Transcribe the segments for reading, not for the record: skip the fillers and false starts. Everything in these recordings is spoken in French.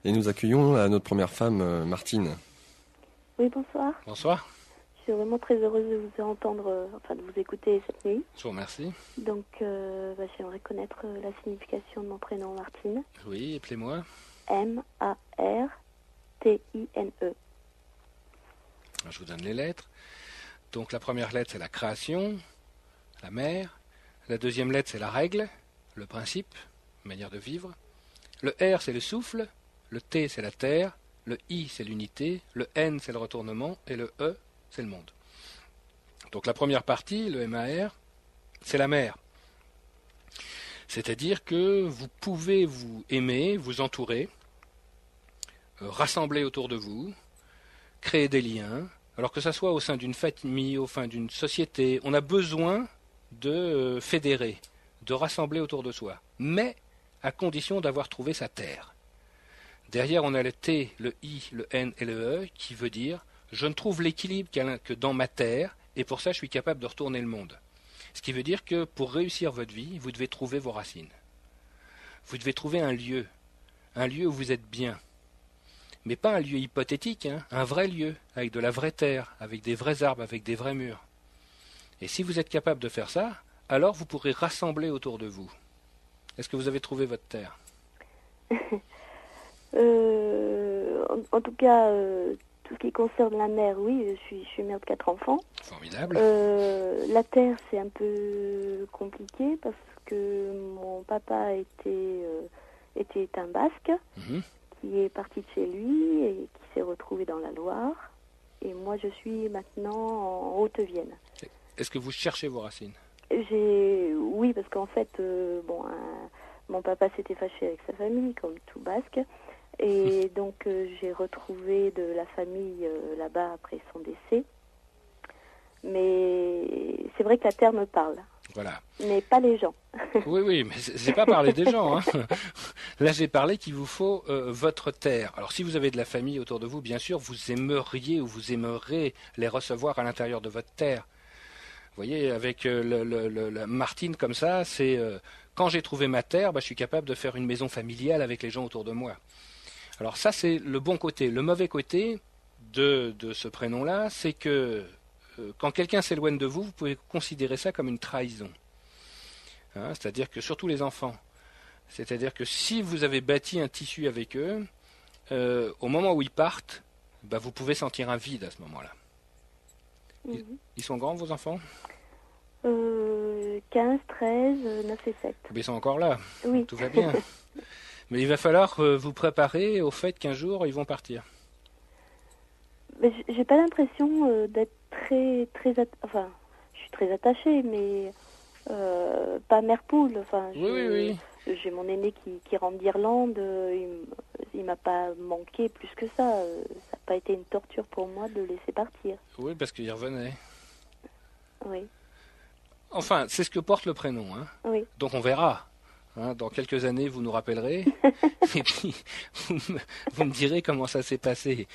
Et nous accueillons notre première femme, Martine. Oui, bonsoir. Bonsoir. Je suis vraiment très heureuse de vous entendre, de vous écouter cette nuit. Je vous remercie. Donc, j'aimerais connaître la signification de mon prénom Martine. Oui, appelez-moi. M-A-R-T-I-N-E. Je vous donne les lettres. Donc la première lettre, c'est la création, la mère. La deuxième lettre, c'est la règle, le principe, manière de vivre. Le R, c'est le souffle. Le T, c'est la terre. Le I, c'est l'unité. Le N, c'est le retournement. Et le E, c'est le monde. Donc la première partie, le MAR, c'est la mer. C'est-à-dire que vous pouvez vous aimer, vous entourer, rassembler autour de vous, créer des liens, alors que ça soit au sein d'une famille, au sein d'une société, on a besoin de fédérer, de rassembler autour de soi, mais à condition d'avoir trouvé sa terre. Derrière, on a le T, le I, le N et le E, qui veut dire « je ne trouve l'équilibre que dans ma terre, et pour ça je suis capable de retourner le monde ». Ce qui veut dire que pour réussir votre vie, vous devez trouver vos racines. Vous devez trouver un lieu où vous êtes bien. Mais pas un lieu hypothétique, un vrai lieu, avec de la vraie terre, avec des vrais arbres, avec des vrais murs. Et si vous êtes capable de faire ça, alors vous pourrez rassembler autour de vous. Est-ce que vous avez trouvé votre terre? En tout cas, tout ce qui concerne la mère, oui, je suis mère de 4 enfants. Formidable. La terre, c'est un peu compliqué parce que mon papa était un Basque qui est parti de chez lui et qui s'est retrouvé dans la Loire. Et moi, je suis maintenant en Haute-Vienne. Est-ce que vous cherchez vos racines? Oui, parce qu'en fait, mon papa s'était fâché avec sa famille, comme tout Basque. Et donc, j'ai retrouvé de la famille là-bas après son décès. Mais c'est vrai que la terre me parle. Voilà. Mais pas les gens. Oui, mais j'ai pas parlé des gens. Là, j'ai parlé qu'il vous faut votre terre. Alors, si vous avez de la famille autour de vous, bien sûr, vous aimeriez ou vous aimerez les recevoir à l'intérieur de votre terre. Vous voyez, avec la Martine comme ça, c'est quand j'ai trouvé ma terre, je suis capable de faire une maison familiale avec les gens autour de moi. Alors ça, c'est le bon côté. Le mauvais côté de ce prénom-là, c'est que quand quelqu'un s'éloigne de vous, vous pouvez considérer ça comme une trahison. C'est-à-dire que, surtout les enfants, c'est-à-dire que si vous avez bâti un tissu avec eux, au moment où ils partent, vous pouvez sentir un vide à ce moment-là. Ils sont grands, vos enfants? 15, 13, 9 et 7. Ils sont encore là. Oui. Tout va bien. Mais il va falloir vous préparer au fait qu'un jour, ils vont partir. Mais j'ai pas l'impression d'être enfin, je suis très attachée, mais pas mère poule. Enfin, oui. J'ai mon aîné qui rentre d'Irlande. Il m'a pas manqué plus que ça. Ça n'a pas été une torture pour moi de le laisser partir. Oui, parce qu'il revenait. Oui. Enfin, c'est ce que porte le prénom. Oui. Donc on verra. Dans quelques années, vous nous rappellerez. Et puis, vous me direz comment ça s'est passé.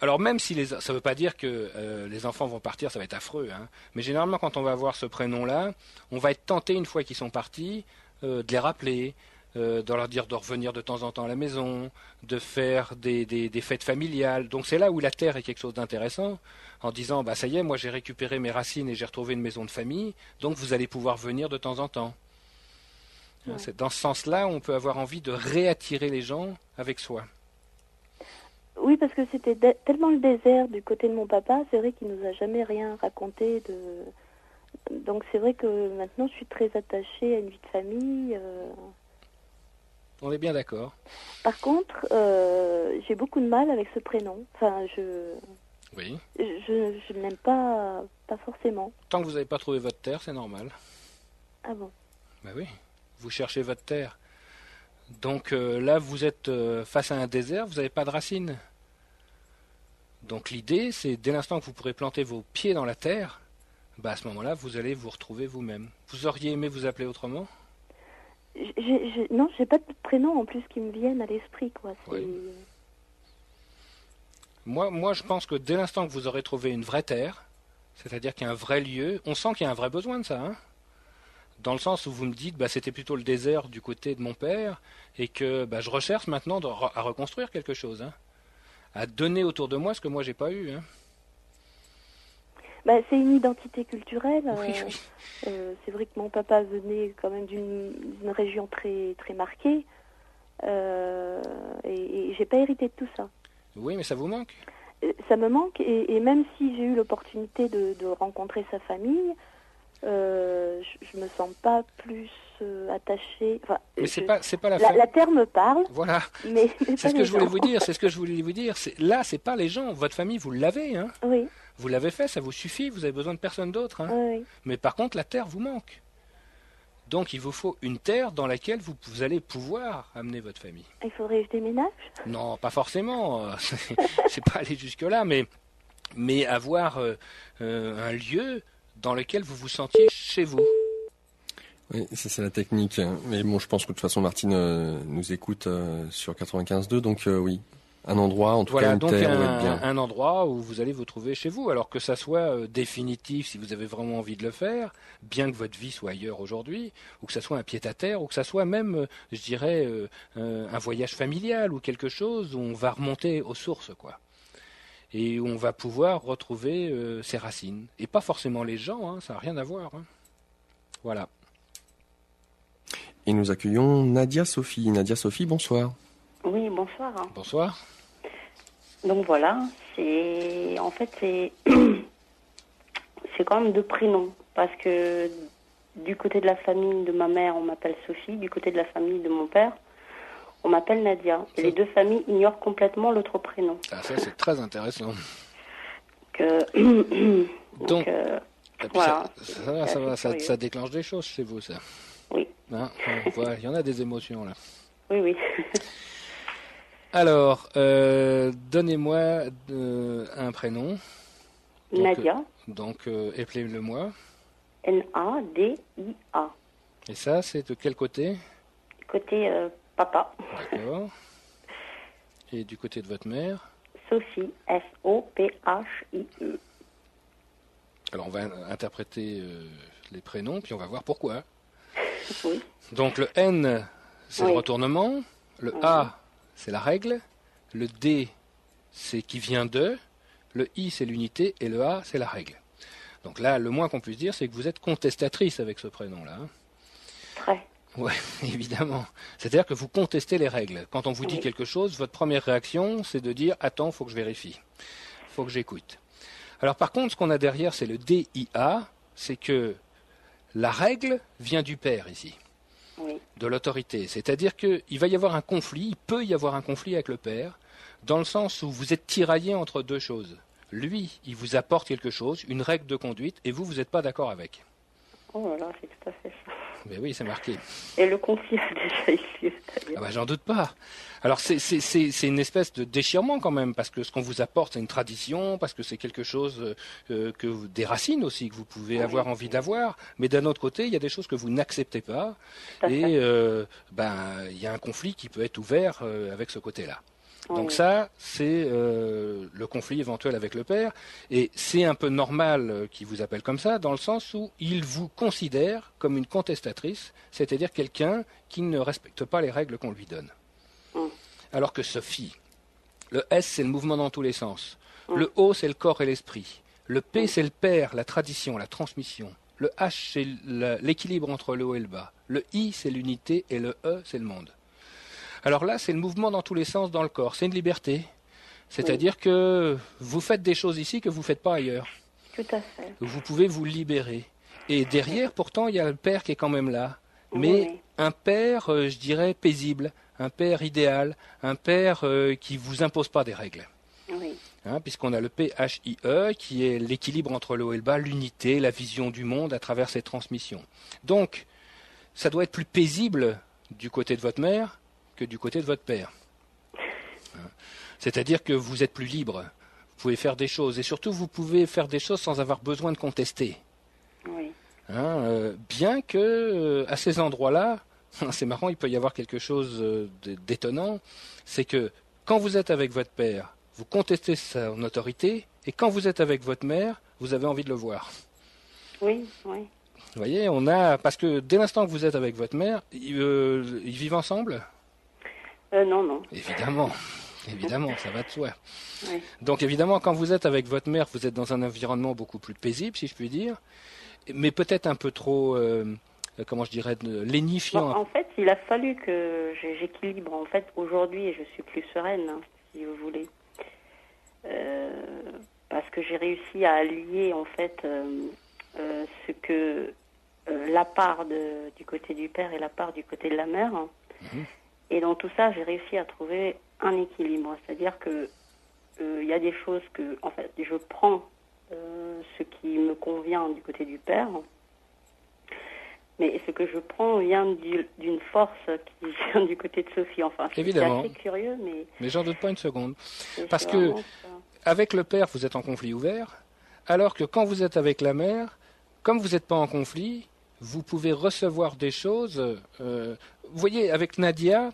Alors même si ça ne veut pas dire que les enfants vont partir, ça va être affreux. Mais généralement, quand on va avoir ce prénom-là, on va être tenté, une fois qu'ils sont partis, de les rappeler, de leur dire de revenir de temps en temps à la maison, de faire des fêtes familiales. Donc c'est là où la terre est quelque chose d'intéressant, en disant, ça y est, moi j'ai récupéré mes racines et j'ai retrouvé une maison de famille, donc vous allez pouvoir venir de temps en temps. Ouais. C'est dans ce sens-là, on peut avoir envie de réattirer les gens avec soi. Oui, parce que c'était tellement le désert du côté de mon papa, c'est vrai qu'il nous a jamais rien raconté Donc c'est vrai que maintenant je suis très attachée à une vie de famille. On est bien d'accord. Par contre, j'ai beaucoup de mal avec ce prénom. Enfin, Oui. Je ne l'aime pas forcément. Tant que vous n'avez pas trouvé votre terre, c'est normal. Ah bon? Oui. Vous cherchez votre terre. Donc là, vous êtes face à un désert, vous n'avez pas de racines. Donc l'idée, c'est dès l'instant que vous pourrez planter vos pieds dans la terre, à ce moment-là, vous allez vous retrouver vous-même. Vous auriez aimé vous appeler autrement? Non, j'ai pas de prénom en plus qui me viennent à l'esprit, quoi. Oui. Moi, je pense que dès l'instant que vous aurez trouvé une vraie terre, c'est-à-dire qu'il y a un vrai lieu, on sent qu'il y a un vrai besoin de ça, dans le sens où vous me dites c'était plutôt le désert du côté de mon père et que je recherche maintenant à reconstruire quelque chose, hein, à donner autour de moi ce que moi j'ai pas eu. Hein. C'est une identité culturelle. Oui, oui. C'est vrai que mon papa venait quand même d'une région très très marquée et j'ai pas hérité de tout ça. Oui, mais ça vous manque? Ça me manque et même si j'ai eu l'opportunité de rencontrer sa famille, je me sens pas plus attachée. Enfin, mais c'est pas la famille. La terre me parle. Voilà. Mais c'est ce que je voulais vous dire. C'est ce que je voulais vous dire. Là, c'est pas les gens. Votre famille, vous l'avez, hein. Oui. Vous l'avez fait, ça vous suffit. Vous avez besoin de personne d'autre, hein. Oui. Mais par contre, la terre vous manque. Donc, il vous faut une terre dans laquelle vous allez pouvoir amener votre famille. Il faudrait que je déménage? Non, pas forcément. C'est pas aller jusque-là, mais avoir un lieu dans lequel vous vous sentiez chez vous. Oui, c'est la technique. Mais bon, je pense que de toute façon, Martine nous écoute sur 95.2, donc oui. Un endroit, en tout cas une terre où être bien. Un endroit où vous allez vous trouver chez vous, alors que ça soit définitif si vous avez vraiment envie de le faire, bien que votre vie soit ailleurs aujourd'hui, ou que ça soit un pied-à-terre, ou que ça soit même, je dirais, un voyage familial ou quelque chose où on va remonter aux sources, quoi. Et où on va pouvoir retrouver ses racines. Et pas forcément les gens, hein, ça n'a rien à voir. Hein. Voilà. Et nous accueillons Nadia Sophie. Nadia Sophie, bonsoir. Oui, bonsoir. Bonsoir. Donc voilà, c'est quand même 2 prénoms, parce que du côté de la famille de ma mère, on m'appelle Sophie, du côté de la famille de mon père, on m'appelle Nadia. Et les 2 familles ignorent complètement l'autre prénom. Ah, ça c'est très intéressant. Donc voilà. Ça déclenche des choses chez vous, ça. Oui. Hein, il y en a des émotions là. Oui, oui. Alors, donnez-moi un prénom. Donc, Nadia. Appelez-le-moi. Nadia. Et ça, c'est de quel côté? Côté papa. D'accord. Et du côté de votre mère? Sophie. Sophie. Alors, on va interpréter les prénoms, puis on va voir pourquoi. Oui. Donc, le N, c'est le retournement. Le A, c'est la règle. Le D, c'est qui vient de. Le I, c'est l'unité. Et le A, c'est la règle. Donc là, le moins qu'on puisse dire, c'est que vous êtes contestatrice avec ce prénom-là. Hein. Très. Oui, évidemment. C'est-à-dire que vous contestez les règles. Quand on vous dit quelque chose, votre première réaction, c'est de dire « Attends, il faut que je vérifie. Il faut que j'écoute. » Alors par contre, ce qu'on a derrière, c'est le DIA. C'est que la règle vient du père ici. Oui. De l'autorité. C'est-à-dire qu'il va y avoir un conflit, il peut y avoir un conflit avec le père, dans le sens où vous êtes tiraillé entre 2 choses. Lui, il vous apporte quelque chose, une règle de conduite, et vous n'êtes pas d'accord avec. Oh là là, c'est tout à fait ça. Mais oui, c'est marqué. Et le conflit a déjà eu lieu, d'ailleurs. Ah bah, j'en doute pas. Alors c'est une espèce de déchirement quand même, parce que ce qu'on vous apporte, c'est une tradition, parce que c'est quelque chose des racines aussi que vous pouvez avoir envie d'avoir. Mais d'un autre côté, il y a des choses que vous n'acceptez pas, et il y a un conflit qui peut être ouvert avec ce côté-là. Donc ça, c'est le conflit éventuel avec le père, et c'est un peu normal qu'il vous appelle comme ça, dans le sens où il vous considère comme une contestatrice, c'est-à-dire quelqu'un qui ne respecte pas les règles qu'on lui donne. Alors que Sophie, le S, c'est le mouvement dans tous les sens, le O, c'est le corps et l'esprit, le P, c'est le père, la tradition, la transmission, le H, c'est l'équilibre entre le haut et le bas, le I, c'est l'unité, et le E, c'est le monde. Alors là, c'est le mouvement dans tous les sens dans le corps. C'est une liberté. C'est-à-dire que vous faites des choses ici que vous ne faites pas ailleurs. Tout à fait. Vous pouvez vous libérer. Et derrière, pourtant, il y a le père qui est quand même là. Mais un père, je dirais, paisible. Un père idéal. Un père qui ne vous impose pas des règles. Oui. Hein, puisqu'on a le PHIE, qui est l'équilibre entre le haut et le bas, l'unité, la vision du monde à travers ses transmissions. Donc, ça doit être plus paisible du côté de votre mère que du côté de votre père. C'est-à-dire que vous êtes plus libre, vous pouvez faire des choses, et surtout vous pouvez faire des choses sans avoir besoin de contester. Oui. Bien que à ces endroits-là, c'est marrant, il peut y avoir quelque chose d'étonnant, c'est que quand vous êtes avec votre père, vous contestez son autorité, et quand vous êtes avec votre mère, vous avez envie de le voir. Oui, oui. Vous voyez, parce que dès l'instant que vous êtes avec votre mère, ils vivent ensemble ? Non. Évidemment, ça va de soi. Oui. Donc évidemment, quand vous êtes avec votre mère, vous êtes dans un environnement beaucoup plus paisible, si je puis dire, mais peut-être un peu trop, lénifiant. En fait, il a fallu que j'équilibre. En fait, aujourd'hui, je suis plus sereine, si vous voulez. Parce que j'ai réussi à allier, en fait, ce que la part du côté du père et la part du côté de la mère. Et dans tout ça, j'ai réussi à trouver un équilibre. C'est-à-dire que il y a des choses que, en fait, je prends ce qui me convient du côté du père, mais ce que je prends vient d'une force qui vient du côté de Sophie. Enfin, c'est assez curieux, mais j'en doute pas une seconde. Parce que avec le père, vous êtes en conflit ouvert, alors que quand vous êtes avec la mère, comme vous n'êtes pas en conflit, vous pouvez recevoir des choses. Vous voyez, avec Nadia,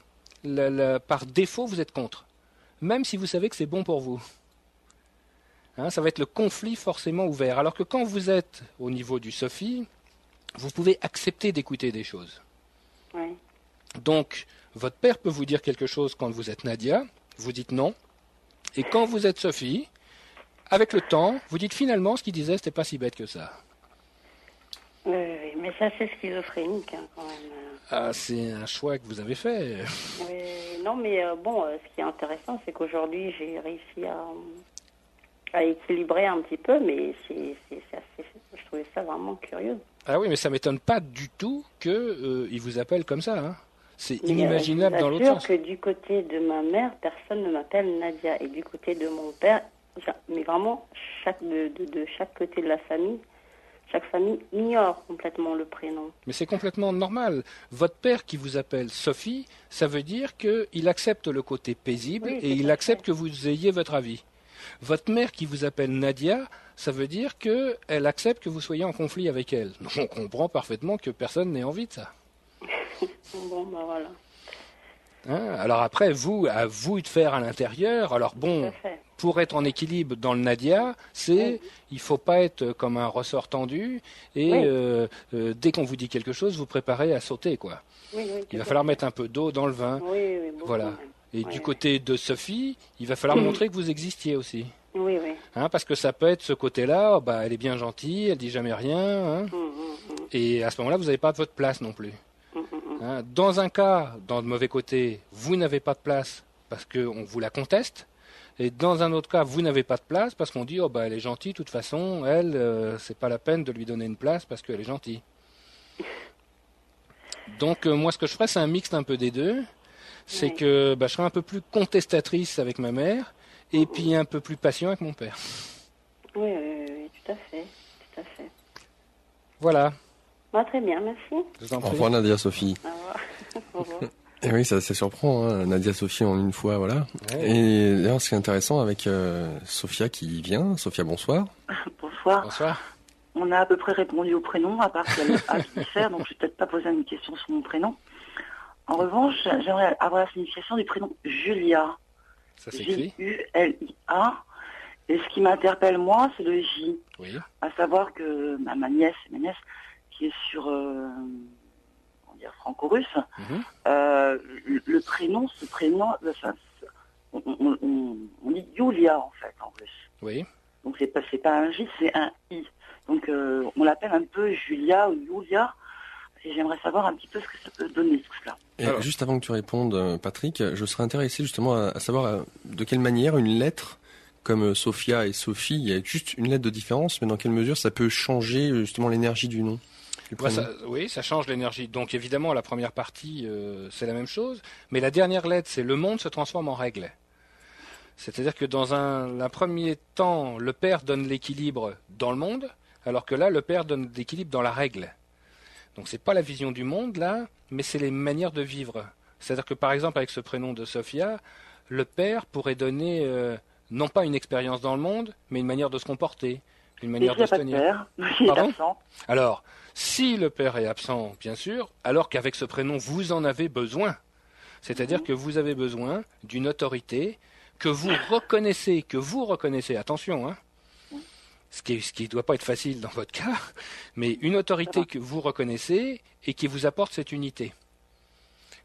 par défaut, vous êtes contre, même si vous savez que c'est bon pour vous. Ça va être le conflit forcément ouvert. Alors que quand vous êtes au niveau du Sophie, vous pouvez accepter d'écouter des choses. Oui. Donc, votre père peut vous dire quelque chose quand vous êtes Nadia, vous dites non. Et quand vous êtes Sophie, avec le temps, vous dites finalement ce qu'il disait, c'était pas si bête que ça. Oui, mais ça c'est schizophrénique quand même. Ah, c'est un choix que vous avez fait. Non, mais ce qui est intéressant, c'est qu'aujourd'hui j'ai réussi à équilibrer un petit peu, mais c'est assez, je trouvais ça vraiment curieux. Ah oui, mais ça m'étonne pas du tout qu'il vous appelle comme ça. C'est inimaginable dans l'autre sens. Je suis sûre que du côté de ma mère, personne ne m'appelle Nadia. Et du côté de mon père, mais vraiment, de chaque côté de la famille, chaque famille ignore complètement le prénom. Mais c'est complètement normal. Votre père qui vous appelle Sophie, ça veut dire qu'il accepte le côté paisible et il accepte que vous ayez votre avis. Votre mère qui vous appelle Nadia, ça veut dire qu'elle accepte que vous soyez en conflit avec elle. Donc on comprend parfaitement que personne n'ait envie de ça. Bon, ben voilà. Alors après, à vous de faire à l'intérieur. Alors bon, pour être en équilibre dans le Nadia, il ne faut pas être comme un ressort tendu et dès qu'on vous dit quelque chose, vous préparez à sauter, quoi. Il va falloir mettre un peu d'eau dans le vin. Voilà. Et du côté de Sophie, il va falloir montrer que vous existiez aussi. Oui. Parce que ça peut être ce côté-là, elle est bien gentille, elle dit jamais rien. Et à ce moment-là, vous n'avez pas votre place non plus. Dans un cas, dans le mauvais côté, vous n'avez pas de place parce qu'on vous la conteste. Et dans un autre cas, vous n'avez pas de place parce qu'on dit elle est gentille, de toute façon, elle, c'est pas la peine de lui donner une place parce qu'elle est gentille. Donc moi, ce que je ferais, c'est un mixte un peu des deux. C'est que je serais un peu plus contestatrice avec ma mère et puis un peu plus patient avec mon père. Oui, tout à fait. Voilà. Très bien, merci. Au revoir Nadia Sophie. Au revoir. Et oui, ça surprend, Nadia Sophie en une fois, voilà. Ouais. Et d'ailleurs, ce qui est intéressant avec Sophia qui vient. Sophia, bonsoir. Bonsoir. On a à peu près répondu au prénom, à part qu'il y a le A qui diffère, donc je vais peut-être pas poser une question sur mon prénom. En revanche, j'aimerais avoir la signification du prénom Julia. Ça s'écrit Julia. Et ce qui m'interpelle, moi, c'est le J. Oui. À savoir que ma nièce, qui est sur franco-russe, le prénom, ce prénom, on dit Julia, en fait, en russe. Oui. Donc c'est pas un J, c'est un I. Donc on l'appelle un peu Julia ou Julia. Et j'aimerais savoir un petit peu ce que ça peut donner, tout cela. Et juste avant que tu répondes, Patrick, je serais intéressé justement à savoir de quelle manière une lettre, comme Sophia et Sophie, il y a juste une lettre de différence, mais dans quelle mesure ça peut changer justement l'énergie du nom ça change l'énergie. Donc évidemment, la première partie, c'est la même chose, mais la dernière lettre, c'est le monde se transforme en règle. C'est-à-dire que dans un premier temps, le père donne l'équilibre dans le monde, alors que là, le père donne l'équilibre dans la règle. Donc c'est pas la vision du monde là, mais c'est les manières de vivre. C'est-à-dire que par exemple avec ce prénom de Sophia, le père pourrait donner non pas une expérience dans le monde, mais une manière de se comporter, une manière de se tenir. Pardon ? Alors, si le père est absent, bien sûr, alors qu'avec ce prénom vous en avez besoin. C'est-à-dire que vous avez besoin d'une autorité que vous reconnaissez, attention, ce qui doit pas être facile dans votre cas, mais une autorité que vous reconnaissez et qui vous apporte cette unité.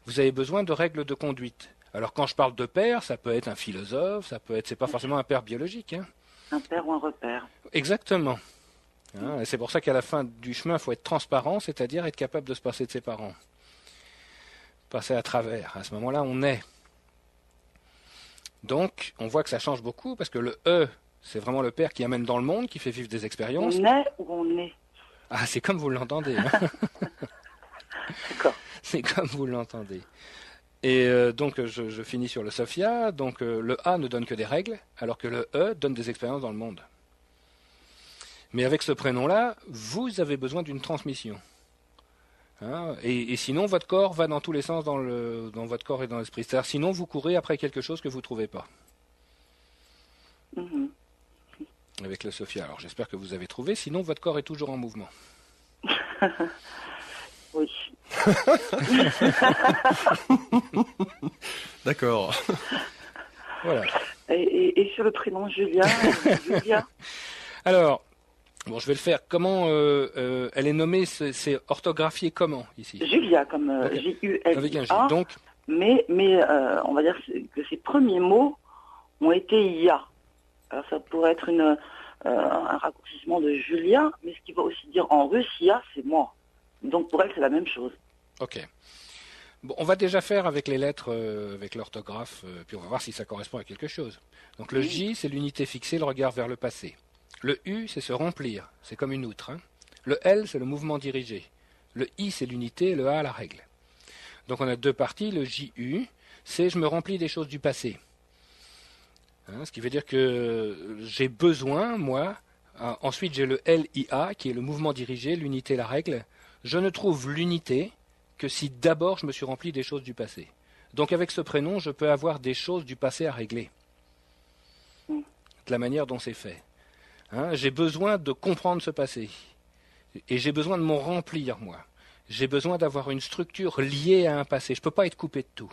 Vous avez besoin de règles de conduite. Alors quand je parle de père, ça peut être un philosophe, c'est pas forcément un père biologique. Hein. Un père ou un repère. Exactement. Hein, et c'est pour ça qu'à la fin du chemin, il faut être transparent, c'est-à-dire être capable de se passer de ses parents. Passer à travers. À ce moment-là, on est. Donc, on voit que ça change beaucoup parce que le E, c'est vraiment le père qui amène dans le monde, qui fait vivre des expériences. On est ou on est? Ah, c'est comme vous l'entendez. Hein. D'accord. C'est comme vous l'entendez. Et donc, je finis sur le Sophia. Donc, le A ne donne que des règles, alors que le E donne des expériences dans le monde. Mais avec ce prénom-là, vous avez besoin d'une transmission. Hein, et sinon, votre corps va dans tous les sens dans votre corps et dans l'esprit. C'est-à-dire, sinon, vous courez après quelque chose que vous ne trouvez pas. Mm-hmm. Avec le Sophia. Alors, j'espère que vous avez trouvé. Sinon, votre corps est toujours en mouvement. Oui. D'accord. Voilà. Et sur le prénom Julia, Julia. Alors, bon, je vais le faire. Comment elle est nommée, c'est orthographié comment ici? Julia, comme J-U-L-I-A. Avec un J. Donc, mais on va dire que ses premiers mots ont été IA. Alors ça pourrait être un raccourcissement de Julia, mais ce qui va aussi dire en russe IA, c'est moi. Donc pour elle, c'est la même chose. Ok. Bon, on va déjà faire avec les lettres, avec l'orthographe, puis on va voir si ça correspond à quelque chose. Donc le J, c'est l'unité fixée, le regard vers le passé. Le U, c'est se remplir, c'est comme une outre. Hein. Le L, c'est le mouvement dirigé. Le I, c'est l'unité, le A, la règle. Donc on a deux parties. Le JU, c'est je me remplis des choses du passé. Hein, ce qui veut dire que j'ai besoin, moi. Ensuite, j'ai le LIA, qui est le mouvement dirigé, l'unité, la règle. Je ne trouve l'unité que si d'abord je me suis rempli des choses du passé. Donc avec ce prénom, je peux avoir des choses du passé à régler. De la manière dont c'est fait. Hein, j'ai besoin de comprendre ce passé. Et j'ai besoin de m'en remplir, moi. J'ai besoin d'avoir une structure liée à un passé. Je ne peux pas être coupé de tout.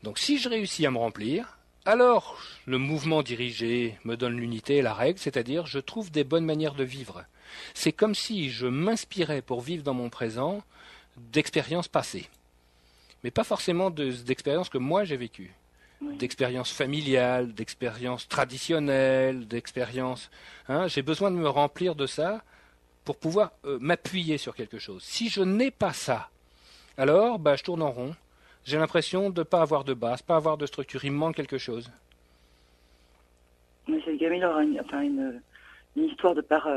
Donc si je réussis à me remplir, alors le mouvement dirigé me donne l'unité et la règle, c'est-à-dire je trouve des bonnes manières de vivre. C'est comme si je m'inspirais pour vivre dans mon présent d'expériences passées. Mais pas forcément d'expériences que moi j'ai vécues. D'expériences familiales, d'expériences traditionnelles, d'expériences... Hein, j'ai besoin de me remplir de ça pour pouvoir m'appuyer sur quelque chose. Si je n'ai pas ça, alors je tourne en rond. J'ai l'impression de ne pas avoir de base, pas avoir de structure. Il me manque quelque chose. Mais cette gamine aura une histoire de par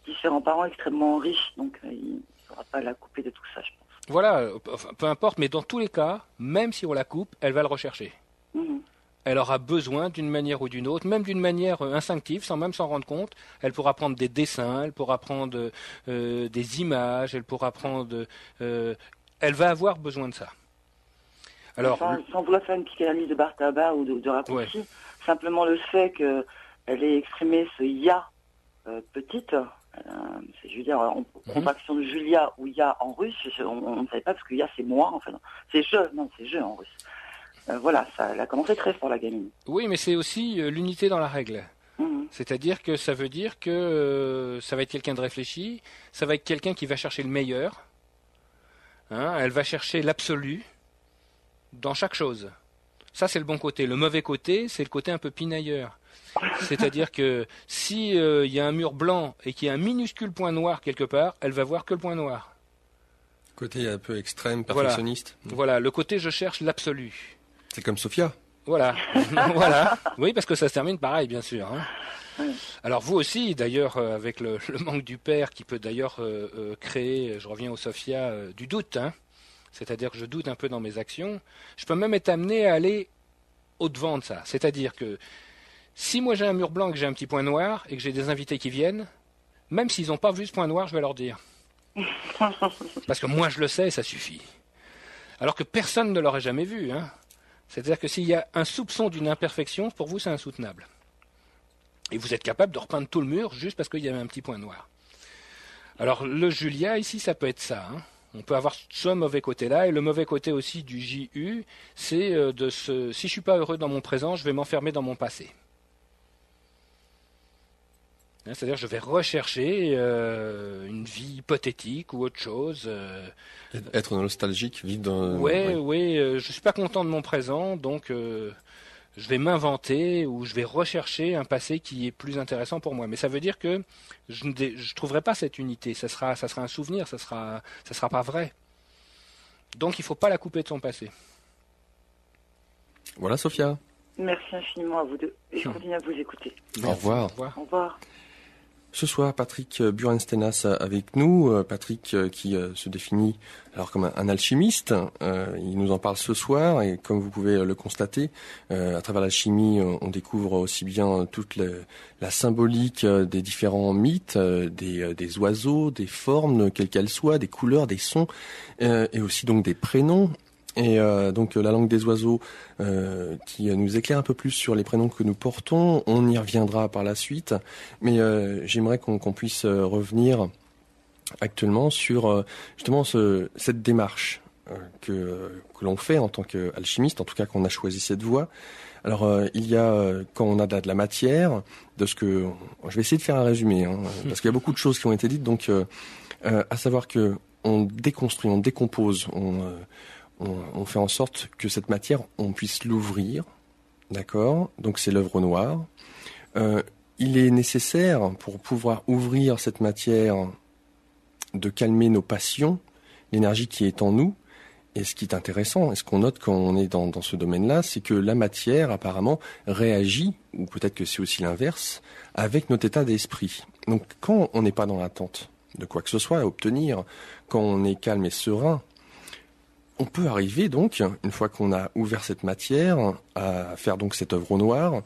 différents parents extrêmement riches, donc il ne saura pas la couper de tout ça, je pense. Voilà, peu importe, mais dans tous les cas, même si on la coupe, elle va le rechercher. Elle aura besoin d'une manière ou d'une autre, même d'une manière instinctive, sans même s'en rendre compte. Elle pourra prendre des dessins, elle pourra prendre des images, elle pourra prendre... elle va avoir besoin de ça. Alors, sans vouloir faire une psychanalyse de bar tabac ou de raccourci, simplement le fait qu'elle ait exprimé ce « ya » petite, c'est Julia, en contraction de Julia ou « ya » en russe, on ne savait pas parce que « ya » c'est moi, en fait. C'est « je », non, c'est « je » en russe. Voilà, ça, elle a commencé très fort, la gamine. Oui, mais c'est aussi l'unité dans la règle. C'est-à-dire que ça veut dire que ça va être quelqu'un de réfléchi, ça va être quelqu'un qui va chercher le meilleur, hein, elle va chercher l'absolu dans chaque chose. Ça, c'est le bon côté. Le mauvais côté, c'est le côté un peu pinailleur. C'est-à-dire que si y a un mur blanc et qu'il y a un minuscule point noir quelque part, elle va voir que le point noir. Côté un peu extrême, perfectionniste. Voilà, le côté je cherche l'absolu. C'est comme Sophia. Voilà. Voilà. Oui, parce que ça se termine pareil, bien sûr. Hein. Alors vous aussi, d'ailleurs, avec le manque du père qui peut d'ailleurs créer, je reviens au Sophia, du doute, hein. C'est-à-dire que je doute un peu dans mes actions, je peux même être amené à aller au-devant de ça. C'est-à-dire que si moi j'ai un mur blanc, que j'ai un petit point noir, et que j'ai des invités qui viennent, même s'ils n'ont pas vu ce point noir, je vais leur dire. Parce que moi je le sais, ça suffit. Alors que personne ne l'aurait jamais vu. Hein. C'est-à-dire que s'il y a un soupçon d'une imperfection, pour vous c'est insoutenable. Et vous êtes capable de repeindre tout le mur juste parce qu'il y avait un petit point noir. Alors le Julia, ici, ça peut être ça. Hein. On peut avoir ce mauvais côté-là, et le mauvais côté aussi du JU, c'est si je suis pas heureux dans mon présent, je vais m'enfermer dans mon passé. C'est-à-dire je vais rechercher une vie hypothétique ou autre chose. Être nostalgique, vivre dans... Oui, je suis pas content de mon présent, donc je vais m'inventer ou je vais rechercher un passé qui est plus intéressant pour moi. Mais ça veut dire que je ne trouverai pas cette unité. Ça sera un souvenir, ça sera pas vrai. Donc il faut pas la couper de son passé. Voilà, Sophia. Merci infiniment à vous deux. Et je continue à vous écouter. Au revoir. Au revoir. Ce soir, Patrick Burenstenas avec nous. Patrick qui se définit alors comme un alchimiste. Il nous en parle ce soir et comme vous pouvez le constater, à travers l'alchimie, on découvre aussi bien toute la symbolique des différents mythes, des oiseaux, des formes, quelles qu'elles soient, des couleurs, des sons, et aussi donc des prénoms. Et donc la langue des oiseaux qui nous éclaire un peu plus sur les prénoms que nous portons, on y reviendra par la suite, mais j'aimerais qu'on puisse revenir actuellement sur justement cette démarche que l'on fait en tant qu'alchimiste, en tout cas qu'on a choisi cette voie. Alors il y a quand on a de la matière, je vais essayer de faire un résumé, parce qu'il y a beaucoup de choses qui ont été dites, donc à savoir que on déconstruit, on décompose, on fait en sorte que cette matière, on puisse l'ouvrir, d'accord ? Donc c'est l'œuvre noire. Il est nécessaire, pour pouvoir ouvrir cette matière, de calmer nos passions, l'énergie qui est en nous. Et ce qui est intéressant, et ce qu'on note quand on est dans ce domaine-là, c'est que la matière, apparemment, réagit, ou peut-être que c'est aussi l'inverse, avec notre état d'esprit. Donc quand on n'est pas dans l'attente de quoi que ce soit à obtenir, quand on est calme et serein, on peut arriver donc, une fois qu'on a ouvert cette matière, à faire donc cette œuvre au noir,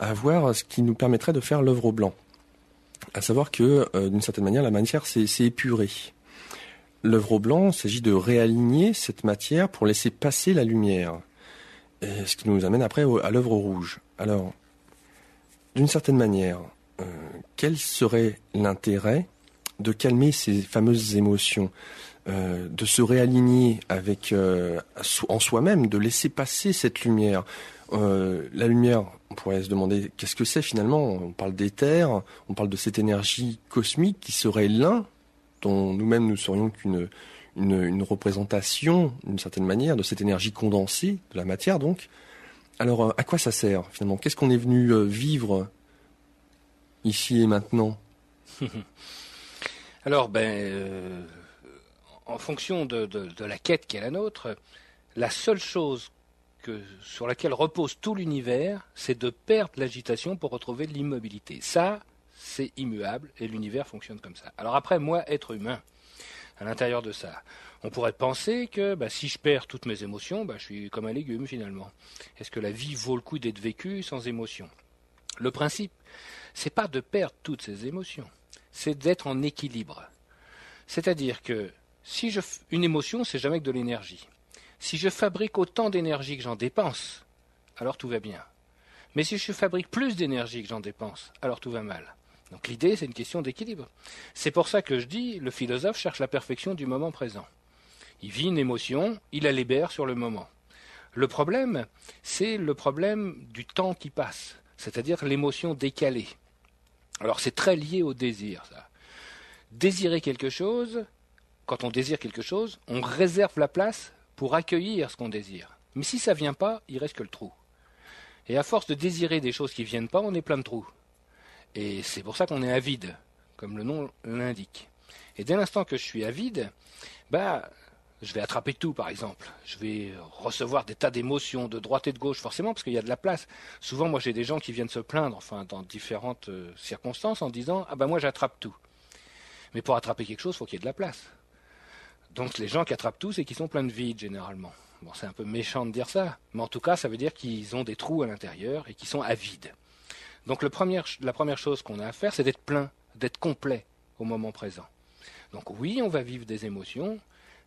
à avoir ce qui nous permettrait de faire l'œuvre au blanc. À savoir que, d'une certaine manière, la matière c'est épuré. L'œuvre au blanc, il s'agit de réaligner cette matière pour laisser passer la lumière. Et ce qui nous amène après à l'œuvre rouge. Alors, d'une certaine manière, quel serait l'intérêt de calmer ces fameuses émotions ? De se réaligner avec en soi-même, de laisser passer cette lumière. La lumière, on pourrait se demander qu'est-ce que c'est finalement ? On parle d'éther, on parle de cette énergie cosmique qui serait l'un, dont nous-mêmes nous serions qu'une représentation, d'une certaine manière, de cette énergie condensée, de la matière donc. Alors, à quoi ça sert finalement ? Qu'est-ce qu'on est venu vivre ici et maintenant ? Alors, en fonction de la quête qui est la nôtre, la seule chose sur laquelle repose tout l'univers, c'est de perdre l'agitation pour retrouver l'immobilité. Ça, c'est immuable et l'univers fonctionne comme ça. Alors après, moi, être humain, à l'intérieur de ça, on pourrait penser que si je perds toutes mes émotions, je suis comme un légume finalement. Est-ce que la vie vaut le coup d'être vécue sans émotion ? Le principe, c'est pas de perdre toutes ces émotions, c'est d'être en équilibre. C'est-à-dire que une émotion, c'est jamais que de l'énergie. Si je fabrique autant d'énergie que j'en dépense, alors tout va bien. Mais si je fabrique plus d'énergie que j'en dépense, alors tout va mal. Donc l'idée, c'est une question d'équilibre. C'est pour ça que je dis, le philosophe cherche la perfection du moment présent. Il vit une émotion, il la libère sur le moment. Le problème, c'est le problème du temps qui passe, c'est-à-dire l'émotion décalée. Alors c'est très lié au désir, ça. Désirer quelque chose, quand on désire quelque chose, on réserve la place pour accueillir ce qu'on désire. Mais si ça ne vient pas, il reste que le trou. Et à force de désirer des choses qui ne viennent pas, on est plein de trous. Et c'est pour ça qu'on est avide, comme le nom l'indique. Et dès l'instant que je suis avide, je vais attraper tout, par exemple. Je vais recevoir des tas d'émotions de droite et de gauche, forcément, parce qu'il y a de la place. Souvent, moi, j'ai des gens qui viennent se plaindre, dans différentes circonstances, en disant « Ah moi, j'attrape tout ». Mais pour attraper quelque chose, il faut qu'il y ait de la place. Donc les gens qui attrapent tout, c'est qu'ils sont pleins de vide, généralement. Bon, c'est un peu méchant de dire ça, mais en tout cas, ça veut dire qu'ils ont des trous à l'intérieur et qu'ils sont avides. Donc la première chose qu'on a à faire, c'est d'être plein, d'être complet au moment présent. Donc oui, on va vivre des émotions,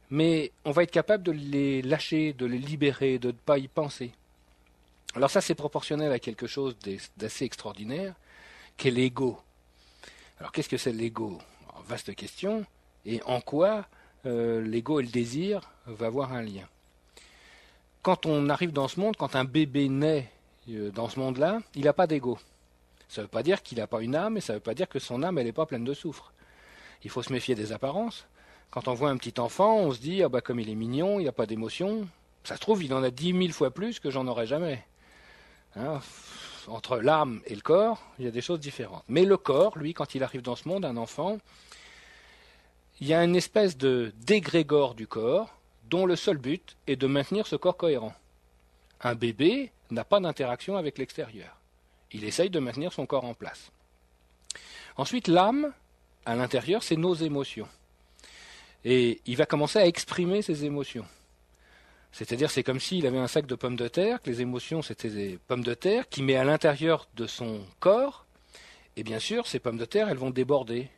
mais on va être capable de les lâcher, de les libérer, de ne pas y penser. Alors ça, c'est proportionnel à quelque chose d'assez extraordinaire, qu'est l'ego. Alors qu'est-ce que c'est l'ego ? Vaste question, et en quoi l'ego et le désir vont avoir un lien. Quand on arrive dans ce monde, quand un bébé naît dans ce monde-là, il n'a pas d'ego. Ça ne veut pas dire qu'il n'a pas une âme, et ça ne veut pas dire que son âme, elle n'est pas pleine de soufre. Il faut se méfier des apparences. Quand on voit un petit enfant, on se dit, ah bah comme il est mignon, il n'a pas d'émotion. Ça se trouve, il en a 10 000 fois plus que j'en aurais jamais. Hein, entre l'âme et le corps, il y a des choses différentes. Mais le corps, lui, quand il arrive dans ce monde, un enfant, il y a une espèce de dégrégore du corps, dont le seul but est de maintenir ce corps cohérent. Un bébé n'a pas d'interaction avec l'extérieur. Il essaye de maintenir son corps en place. Ensuite, l'âme, à l'intérieur, c'est nos émotions. Et il va commencer à exprimer ses émotions. C'est-à-dire, c'est comme s'il avait un sac de pommes de terre, que les émotions, c'était des pommes de terre, qu'il met à l'intérieur de son corps. Et bien sûr, ces pommes de terre, elles vont déborder.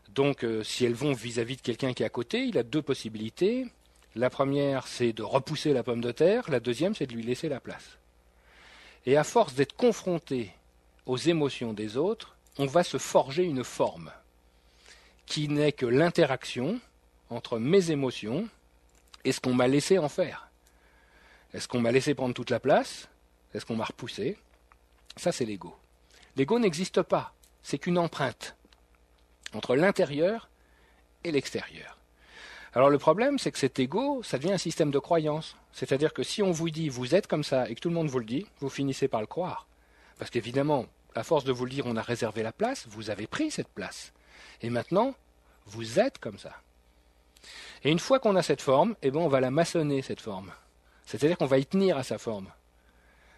Donc, si elles vont vis-à-vis de quelqu'un qui est à côté, il a deux possibilités. La première, c'est de repousser la pomme de terre. La deuxième, c'est de lui laisser la place. Et à force d'être confronté aux émotions des autres, on va se forger une forme qui n'est que l'interaction entre mes émotions et ce qu'on m'a laissé en faire. Est-ce qu'on m'a laissé prendre toute la place? Est-ce qu'on m'a repoussé? Ça, c'est l'ego. L'ego n'existe pas. C'est qu'une empreinte entre l'intérieur et l'extérieur. Alors le problème, c'est que cet ego, ça devient un système de croyance. C'est-à-dire que si on vous dit « vous êtes comme ça » et que tout le monde vous le dit, vous finissez par le croire. Parce qu'évidemment, à force de vous le dire, on a réservé la place, vous avez pris cette place. Et maintenant, vous êtes comme ça. Et une fois qu'on a cette forme, eh ben on va la maçonner, cette forme. C'est-à-dire qu'on va y tenir à sa forme.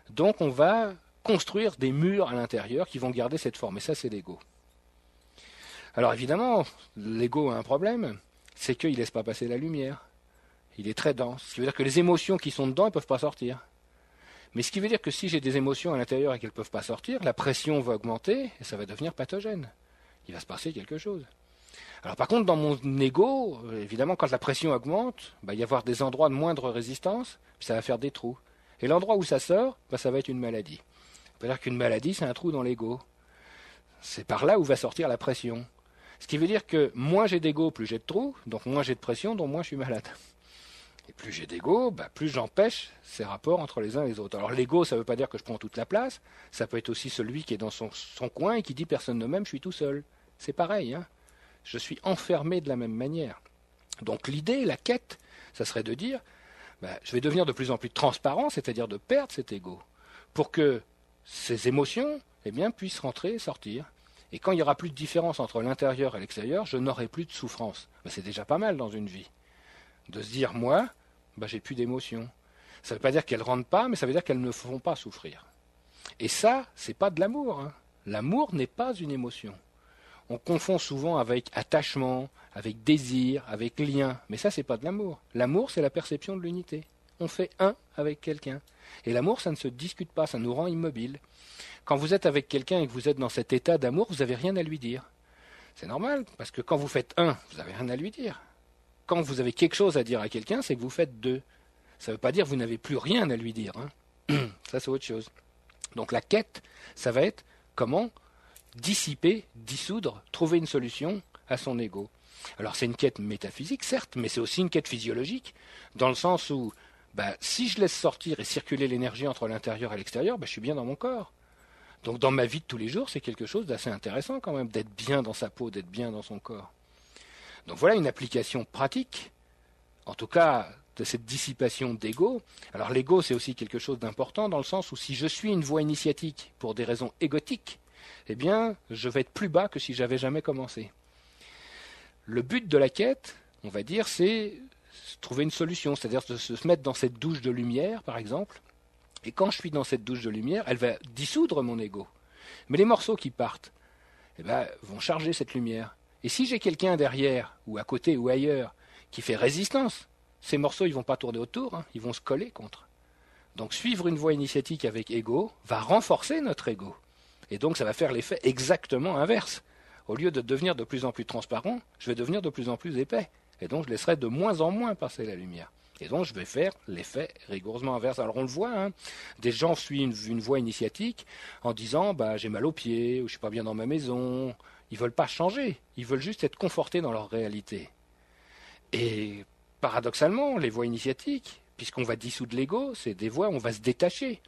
Donc on va construire des murs à l'intérieur qui vont garder cette forme. Et ça, c'est l'ego. Alors évidemment, l'ego a un problème, c'est qu'il ne laisse pas passer la lumière. Il est très dense. Ce qui veut dire que les émotions qui sont dedans, elles ne peuvent pas sortir. Mais ce qui veut dire que si j'ai des émotions à l'intérieur et qu'elles ne peuvent pas sortir, la pression va augmenter et ça va devenir pathogène. Il va se passer quelque chose. Alors par contre, dans mon ego, évidemment, quand la pression augmente, il va y avoir des endroits de moindre résistance, puis ça va faire des trous. Et l'endroit où ça sort, ça va être une maladie. C'est-à-dire qu'une maladie, c'est un trou dans l'ego. C'est par là où va sortir la pression. Ce qui veut dire que moins j'ai d'ego, plus j'ai de trous, donc moins j'ai de pression, donc moins je suis malade. Et plus j'ai d'ego, plus j'empêche ces rapports entre les uns et les autres. Alors l'ego, ça ne veut pas dire que je prends toute la place, ça peut être aussi celui qui est dans son coin et qui dit personne ne m'aime, je suis tout seul. C'est pareil, hein. Je suis enfermé de la même manière. Donc l'idée, la quête, ça serait de dire, je vais devenir de plus en plus transparent, c'est-à-dire de perdre cet ego, pour que ces émotions puissent rentrer et sortir. Et quand il n'y aura plus de différence entre l'intérieur et l'extérieur, je n'aurai plus de souffrance. C'est déjà pas mal dans une vie. De se dire, moi, j'ai plus d'émotions. Ça ne veut pas dire qu'elles ne rentrent pas, mais ça veut dire qu'elles ne font pas souffrir. Et ça, c'est pas de l'amour. Hein. L'amour n'est pas une émotion. On confond souvent avec attachement, avec désir, avec lien. Mais ça, c'est pas de l'amour. L'amour, c'est la perception de l'unité. On fait un avec quelqu'un. Et l'amour, ça ne se discute pas, ça nous rend immobiles. Quand vous êtes avec quelqu'un et que vous êtes dans cet état d'amour, vous n'avez rien à lui dire. C'est normal, parce que quand vous faites un, vous n'avez rien à lui dire. Quand vous avez quelque chose à dire à quelqu'un, c'est que vous faites deux. Ça ne veut pas dire que vous n'avez plus rien à lui dire. Hein. Ça, c'est autre chose. Donc la quête, ça va être comment dissiper, dissoudre, trouver une solution à son ego. Alors c'est une quête métaphysique, certes, mais c'est aussi une quête physiologique, dans le sens où si je laisse sortir et circuler l'énergie entre l'intérieur et l'extérieur, je suis bien dans mon corps. Donc dans ma vie de tous les jours, c'est quelque chose d'assez intéressant quand même, d'être bien dans sa peau, d'être bien dans son corps. Donc voilà une application pratique, en tout cas de cette dissipation d'ego. Alors l'ego, c'est aussi quelque chose d'important dans le sens où si je suis une voie initiatique pour des raisons égotiques, je vais être plus bas que si j'avais jamais commencé. Le but de la quête, on va dire, c'est trouver une solution, c'est-à-dire de se mettre dans cette douche de lumière, par exemple. Et quand je suis dans cette douche de lumière, elle va dissoudre mon ego. Mais les morceaux qui partent, vont charger cette lumière. Et si j'ai quelqu'un derrière, ou à côté, ou ailleurs, qui fait résistance, ces morceaux, ils vont pas tourner autour, ils vont se coller contre. Donc suivre une voie initiatique avec ego va renforcer notre ego. Et donc ça va faire l'effet exactement inverse. Au lieu de devenir de plus en plus transparent, je vais devenir de plus en plus épais. Et donc je laisserai de moins en moins passer la lumière. Et donc je vais faire l'effet rigoureusement inverse. Alors on le voit, des gens suivent une voie initiatique en disant j'ai mal aux pieds, ou je suis pas bien dans ma maison. Ils veulent pas changer, ils veulent juste être confortés dans leur réalité. Et paradoxalement, les voies initiatiques, puisqu'on va dissoudre l'ego, c'est des voies où on va se détacher.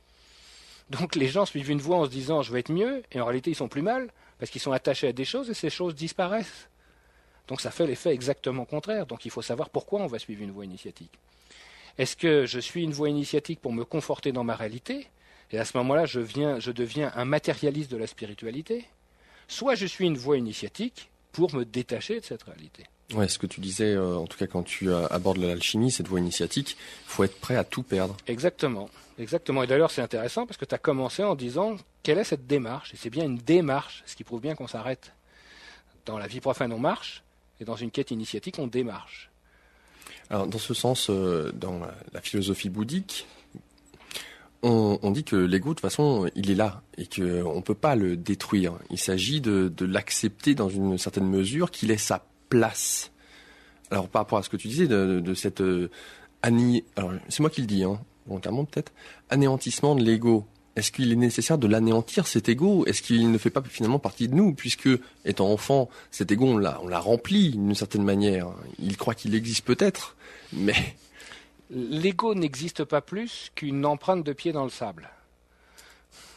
Donc les gens suivent une voie en se disant je vais être mieux, et en réalité ils sont plus mal, parce qu'ils sont attachés à des choses et ces choses disparaissent. Donc ça fait l'effet exactement contraire. Donc il faut savoir pourquoi on va suivre une voie initiatique. Est-ce que je suis une voie initiatique pour me conforter dans ma réalité, et à ce moment-là je deviens un matérialiste de la spiritualité, soit je suis une voie initiatique pour me détacher de cette réalité. Ouais, ce que tu disais, en tout cas quand tu abordes l'alchimie, cette voie initiatique, il faut être prêt à tout perdre. Exactement. Et d'ailleurs, c'est intéressant parce que tu as commencé en disant quelle est cette démarche. Et c'est bien une démarche, ce qui prouve bien qu'on s'arrête. Dans la vie profane, on marche, et dans une quête initiatique, on démarche. Alors, dans ce sens, dans la philosophie bouddhique, on dit que l'ego, de toute façon, il est là et qu'on ne peut pas le détruire. Il s'agit de l'accepter dans une certaine mesure, qu'il ait sa place. Alors, par rapport à ce que tu disais de cette alors, c'est moi qui le dis, volontairement peut-être, anéantissement de l'ego. Est-ce qu'il est nécessaire de l'anéantir, cet ego? Est-ce qu'il ne fait pas finalement partie de nous, puisque, étant enfant, cet ego, on l'a rempli d'une certaine manière. Il croit qu'il existe peut-être, mais... L'ego n'existe pas plus qu'une empreinte de pied dans le sable.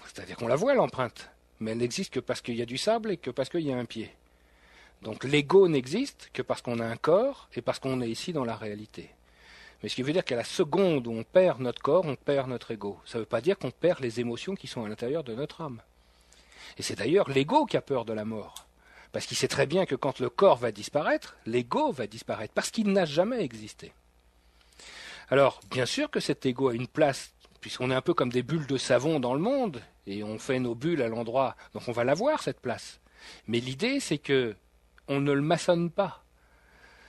C'est-à-dire qu'on la voit, l'empreinte, mais elle n'existe que parce qu'il y a du sable et que parce qu'il y a un pied. Donc l'ego n'existe que parce qu'on a un corps et parce qu'on est ici dans la réalité. Mais ce qui veut dire qu'à la seconde où on perd notre corps, on perd notre ego. Ça ne veut pas dire qu'on perd les émotions qui sont à l'intérieur de notre âme. Et c'est d'ailleurs l'ego qui a peur de la mort. Parce qu'il sait très bien que quand le corps va disparaître, l'ego va disparaître, parce qu'il n'a jamais existé. Alors, bien sûr que cet ego a une place, puisqu'on est un peu comme des bulles de savon dans le monde, et on fait nos bulles à l'endroit, donc on va l'avoir, cette place. Mais l'idée, c'est que on ne le maçonne pas.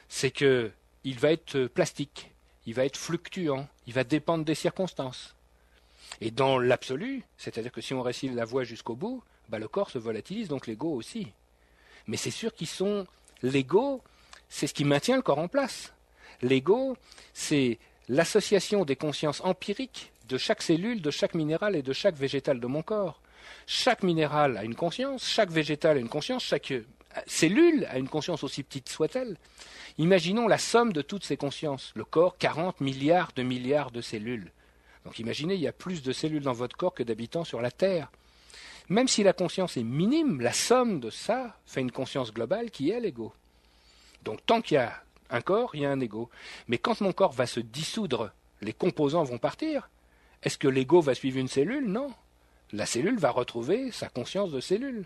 C'est que il va être plastique. Il va être fluctuant, il va dépendre des circonstances. Et dans l'absolu, c'est-à-dire que si on récite la voie jusqu'au bout, le corps se volatilise, donc l'ego aussi. Mais c'est sûr l'ego, c'est ce qui maintient le corps en place. L'ego, c'est l'association des consciences empiriques de chaque cellule, de chaque minéral et de chaque végétal de mon corps. Chaque minéral a une conscience, chaque végétal a une conscience, chaque cellule a une conscience aussi petite soit-elle. Imaginons la somme de toutes ces consciences. Le corps, 40 milliards de cellules. Donc imaginez, il y a plus de cellules dans votre corps que d'habitants sur la Terre. Même si la conscience est minime, la somme de ça fait une conscience globale qui est l'ego. Donc tant qu'il y a un corps, il y a un ego. Mais quand mon corps va se dissoudre, les composants vont partir. Est-ce que l'ego va suivre une cellule? Non. La cellule va retrouver sa conscience de cellule.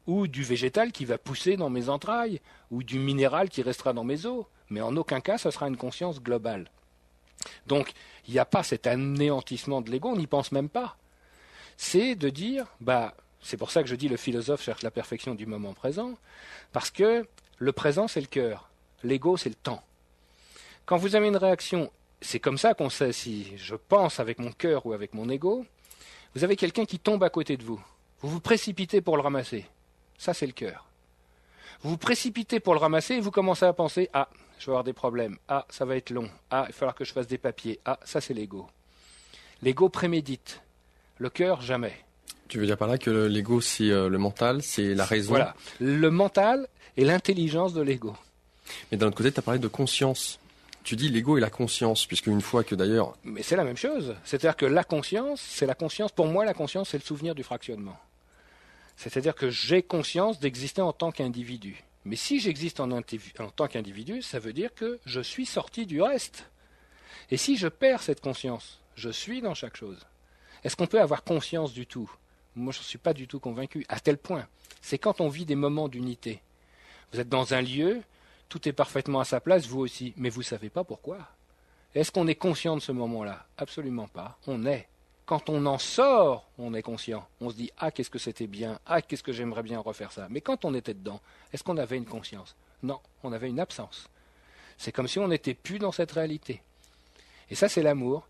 Ou du végétal qui va pousser dans mes entrailles, ou du minéral qui restera dans mes os. Mais en aucun cas, ce sera une conscience globale. Donc, il n'y a pas cet anéantissement de l'ego, on n'y pense même pas. C'est de dire, c'est pour ça que je dis le philosophe cherche la perfection du moment présent, parce que le présent, c'est le cœur, l'ego, c'est le temps. Quand vous avez une réaction, c'est comme ça qu'on sait si je pense avec mon cœur ou avec mon ego, vous avez quelqu'un qui tombe à côté de vous. Vous vous précipitez pour le ramasser. Ça, c'est le cœur. Vous vous précipitez pour le ramasser et vous commencez à penser « Ah, je vais avoir des problèmes. Ah, ça va être long. Ah, il va falloir que je fasse des papiers. Ah, ça, c'est l'ego. » L'ego prémédite. Le cœur, jamais. Tu veux dire par là que l'ego, c'est le mental, c'est la raison? Voilà. Le mental et l'intelligence de l'ego. Mais d'un autre côté, tu as parlé de conscience. Tu dis l'ego et la conscience, puisque une fois que d'ailleurs... Mais c'est la même chose. C'est-à-dire que la conscience, c'est la conscience. Pour moi, la conscience, c'est le souvenir du fractionnement. C'est-à-dire que j'ai conscience d'exister en tant qu'individu. Mais si j'existe en tant qu'individu, ça veut dire que je suis sorti du reste. Et si je perds cette conscience, je suis dans chaque chose. Est-ce qu'on peut avoir conscience du tout? Moi, je ne suis pas du tout convaincu. À tel point, c'est quand on vit des moments d'unité. Vous êtes dans un lieu, tout est parfaitement à sa place, vous aussi, mais vous ne savez pas pourquoi. Est-ce qu'on est conscient de ce moment-là? Absolument pas. On est. Quand on en sort, on est conscient. On se dit « Ah, qu'est-ce que c'était bien. Ah, qu'est-ce que j'aimerais bien refaire ça. » Mais quand on était dedans, est-ce qu'on avait une conscience? Non, on avait une absence. C'est comme si on n'était plus dans cette réalité. Et ça, c'est l'amour.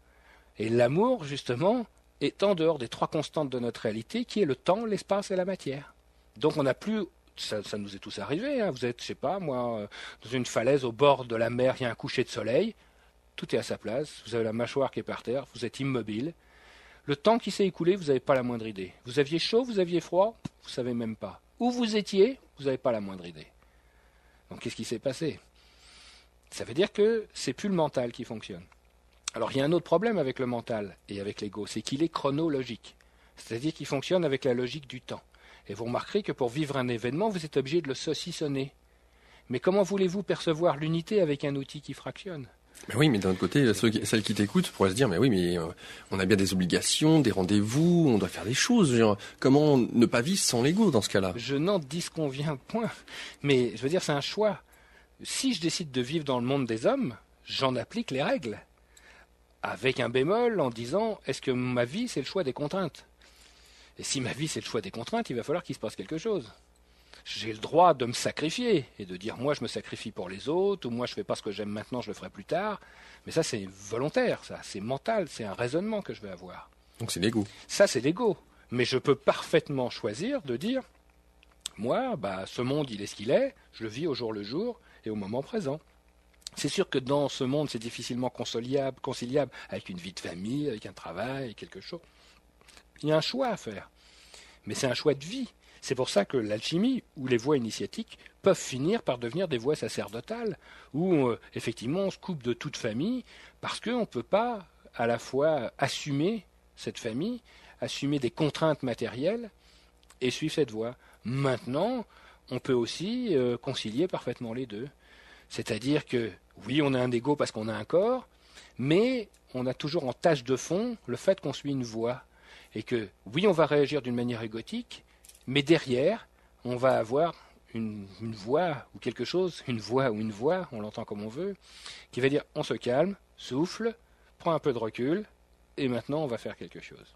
Et l'amour, justement, est en dehors des trois constantes de notre réalité, qui est le temps, l'espace et la matière. Donc on n'a plus... Ça nous est tous arrivé. Hein. Vous êtes, je sais pas, moi, dans une falaise au bord de la mer, il y a un coucher de soleil. Tout est à sa place. Vous avez la mâchoire qui est par terre. Vous êtes immobile. Le temps qui s'est écoulé, vous n'avez pas la moindre idée. Vous aviez chaud, vous aviez froid, vous ne savez même pas. Où vous étiez, vous n'avez pas la moindre idée. Donc qu'est-ce qui s'est passé? Ça veut dire que c'est plus le mental qui fonctionne. Alors il y a un autre problème avec le mental et avec l'ego, c'est qu'il est chronologique. C'est-à-dire qu'il fonctionne avec la logique du temps. Et vous remarquerez que pour vivre un événement, vous êtes obligé de le saucissonner. Mais comment voulez-vous percevoir l'unité avec un outil qui fractionne ? Mais oui, mais d'un autre côté, celle qui t'écoute pourrait se dire, mais oui, mais on a bien des obligations, des rendez-vous, on doit faire des choses. Genre, comment ne pas vivre sans l'ego dans ce cas-là ? Je n'en disconviens point. Mais je veux dire, c'est un choix. Si je décide de vivre dans le monde des hommes, j'en applique les règles. Avec un bémol en disant, est-ce que ma vie, c'est le choix des contraintes ? Et si ma vie, c'est le choix des contraintes, il va falloir qu'il se passe quelque chose. J'ai le droit de me sacrifier et de dire moi je me sacrifie pour les autres ou moi je fais pas ce que j'aime maintenant, je le ferai plus tard. Mais ça c'est volontaire, ça c'est mental, c'est un raisonnement que je vais avoir. Donc c'est l'ego. Ça c'est l'ego. Mais je peux parfaitement choisir de dire moi ce monde il est ce qu'il est, je le vis au jour le jour et au moment présent. C'est sûr que dans ce monde c'est difficilement conciliable avec une vie de famille, avec un travail, avec quelque chose. Il y a un choix à faire. Mais c'est un choix de vie. C'est pour ça que l'alchimie ou les voies initiatiques peuvent finir par devenir des voies sacerdotales, où effectivement on se coupe de toute famille, parce qu'on ne peut pas à la fois assumer cette famille, assumer des contraintes matérielles et suivre cette voie. Maintenant, on peut aussi concilier parfaitement les deux. C'est-à-dire que oui, on a un ego parce qu'on a un corps, mais on a toujours en tâche de fond le fait qu'on suit une voie. Et que oui, on va réagir d'une manière égotique, mais derrière, on va avoir une voix ou quelque chose, une voix ou une voix, on l'entend comme on veut, qui va dire on se calme, souffle, prend un peu de recul, et maintenant on va faire quelque chose.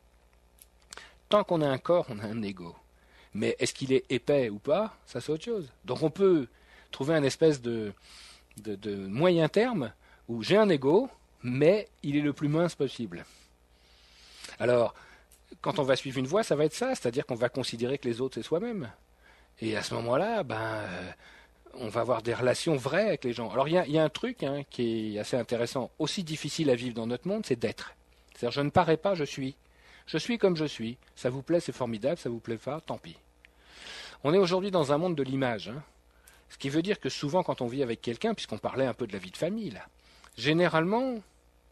Tant qu'on a un corps, on a un ego. Mais est-ce qu'il est épais ou pas ? Ça c'est autre chose. Donc on peut trouver un espèce de moyen terme où j'ai un ego, mais il est le plus mince possible. Alors, quand on va suivre une voie, ça va être ça, c'est-à-dire qu'on va considérer que les autres, c'est soi-même. Et à ce moment-là, on va avoir des relations vraies avec les gens. Alors, il y a un truc qui est assez intéressant, aussi difficile à vivre dans notre monde, c'est d'être. C'est-à-dire, je ne parais pas, je suis. Je suis comme je suis. Ça vous plaît, c'est formidable, ça vous plaît pas, tant pis. On est aujourd'hui dans un monde de l'image. Ce qui veut dire que souvent, quand on vit avec quelqu'un, puisqu'on parlait un peu de la vie de famille, là, généralement,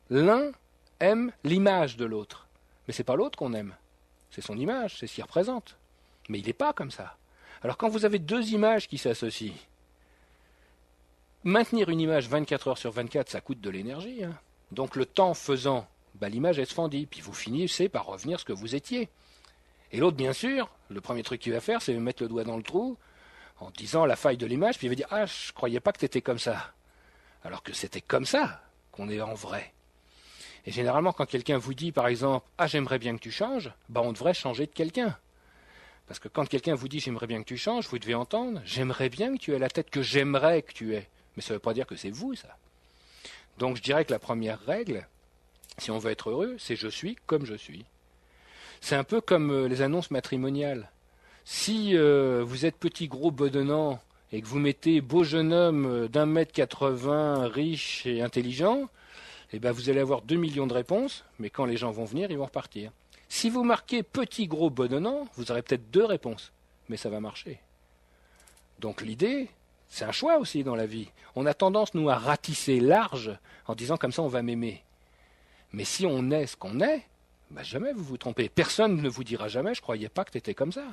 l'un aime l'image de l'autre. Mais c'est pas l'autre qu'on aime, c'est son image, c'est ce qu'il représente. Mais il n'est pas comme ça. Alors quand vous avez deux images qui s'associent, maintenir une image 24 heures sur 24, ça coûte de l'énergie. Donc le temps faisant, l'image elle se fendit, puis vous finissez par revenir ce que vous étiez. Et l'autre, bien sûr, le premier truc qu'il va faire, c'est mettre le doigt dans le trou, en disant la faille de l'image, puis il va dire « Ah, je croyais pas que tu étais comme ça ». Alors que c'était comme ça qu'on est en vrai. Et généralement, quand quelqu'un vous dit, par exemple, « Ah, j'aimerais bien que tu changes », on devrait changer de quelqu'un. Parce que quand quelqu'un vous dit « J'aimerais bien que tu changes », vous devez entendre « J'aimerais bien que tu aies la tête que j'aimerais que tu aies ». Mais ça ne veut pas dire que c'est vous, ça. Donc je dirais que la première règle, si on veut être heureux, c'est « Je suis comme je suis ». C'est un peu comme les annonces matrimoniales. Si vous êtes petit, gros, bedonnant, et que vous mettez beau jeune homme d'1m80, riche et intelligent, vous allez avoir 2 millions de réponses, mais quand les gens vont venir, ils vont repartir. Si vous marquez petit, gros, bedonnant, vous aurez peut-être 2 réponses, mais ça va marcher. Donc l'idée, c'est un choix aussi dans la vie. On a tendance, nous, à ratisser large en disant comme ça on va m'aimer. Mais si on est ce qu'on est, jamais vous vous trompez. Personne ne vous dira jamais, je ne croyais pas que tu étais comme ça.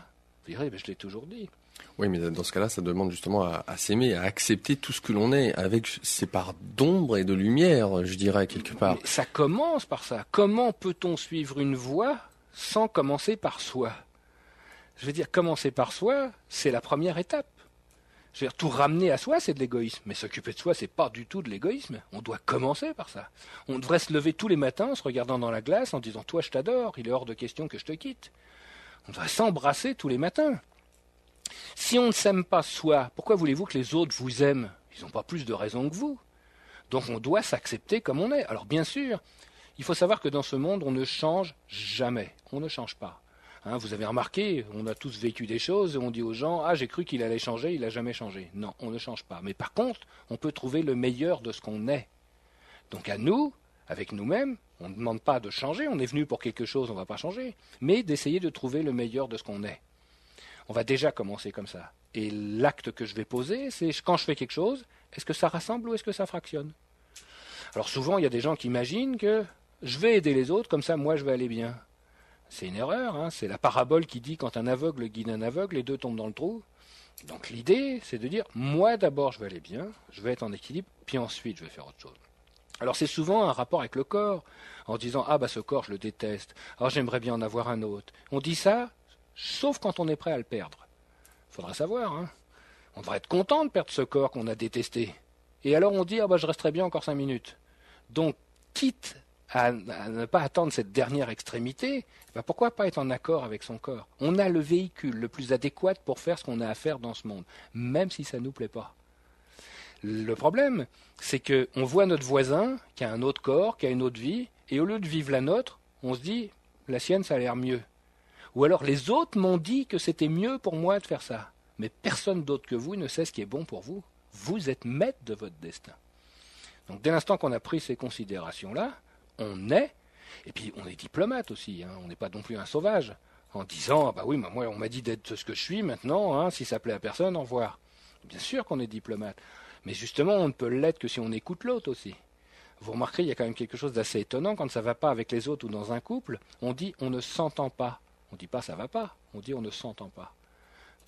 Vous direz, je l'ai toujours dit. Oui, mais dans ce cas-là, ça demande justement à s'aimer, à accepter tout ce que l'on est, avec ses parts d'ombre et de lumière, je dirais, quelque part. Mais ça commence par ça. Comment peut-on suivre une voie sans commencer par soi ? Je veux dire, commencer par soi, c'est la première étape. Je veux dire, tout ramener à soi, c'est de l'égoïsme. Mais s'occuper de soi, c'est pas du tout de l'égoïsme. On doit commencer par ça. On devrait se lever tous les matins en se regardant dans la glace, en disant « Toi, je t'adore, il est hors de question que je te quitte ». On devrait s'embrasser tous les matins. Si on ne s'aime pas soi, pourquoi voulez-vous que les autres vous aiment ? Ils n'ont pas plus de raison que vous. Donc on doit s'accepter comme on est. Alors bien sûr, il faut savoir que dans ce monde, on ne change jamais. On ne change pas. Vous avez remarqué, on a tous vécu des choses et on dit aux gens « Ah, j'ai cru qu'il allait changer, il n'a jamais changé ». Non, on ne change pas. Mais par contre, on peut trouver le meilleur de ce qu'on est. Donc à nous, avec nous-mêmes, on ne demande pas de changer, on est venu pour quelque chose, on ne va pas changer, mais d'essayer de trouver le meilleur de ce qu'on est. On va déjà commencer comme ça. Et l'acte que je vais poser, c'est quand je fais quelque chose, est-ce que ça rassemble ou est-ce que ça fractionne ? Alors souvent, il y a des gens qui imaginent que je vais aider les autres, comme ça, moi, je vais aller bien. C'est une erreur, hein. C'est la parabole qui dit quand un aveugle guide un aveugle, les deux tombent dans le trou. Donc l'idée, c'est de dire, moi d'abord je vais aller bien, je vais être en équilibre, puis ensuite je vais faire autre chose. Alors c'est souvent un rapport avec le corps, en disant, ah bah ce corps je le déteste, alors j'aimerais bien en avoir un autre. On dit ça, sauf quand on est prêt à le perdre. Faudra savoir, hein. On devrait être content de perdre ce corps qu'on a détesté. Et alors on dit, ah bah je resterai bien encore 5 minutes. Donc, quitte à ne pas attendre cette dernière extrémité, bah pourquoi pas être en accord avec son corps? On a le véhicule le plus adéquat pour faire ce qu'on a à faire dans ce monde, même si ça ne nous plaît pas. Le problème, c'est qu'on voit notre voisin qui a un autre corps, qui a une autre vie, et au lieu de vivre la nôtre, on se dit, la sienne, ça a l'air mieux. Ou alors, les autres m'ont dit que c'était mieux pour moi de faire ça. Mais personne d'autre que vous ne sait ce qui est bon pour vous. Vous êtes maître de votre destin. Donc, dès l'instant qu'on a pris ces considérations-là, on est, et puis on est diplomate aussi, hein, on n'est pas non plus un sauvage, en disant, ah bah oui, moi on m'a dit d'être ce que je suis maintenant, hein, si ça plaît à personne, au revoir. Bien sûr qu'on est diplomate, mais justement on ne peut l'être que si on écoute l'autre aussi. Vous remarquerez, il y a quand même quelque chose d'assez étonnant, quand ça ne va pas avec les autres ou dans un couple, on dit on ne s'entend pas. On ne dit pas ça va pas, on dit on ne s'entend pas.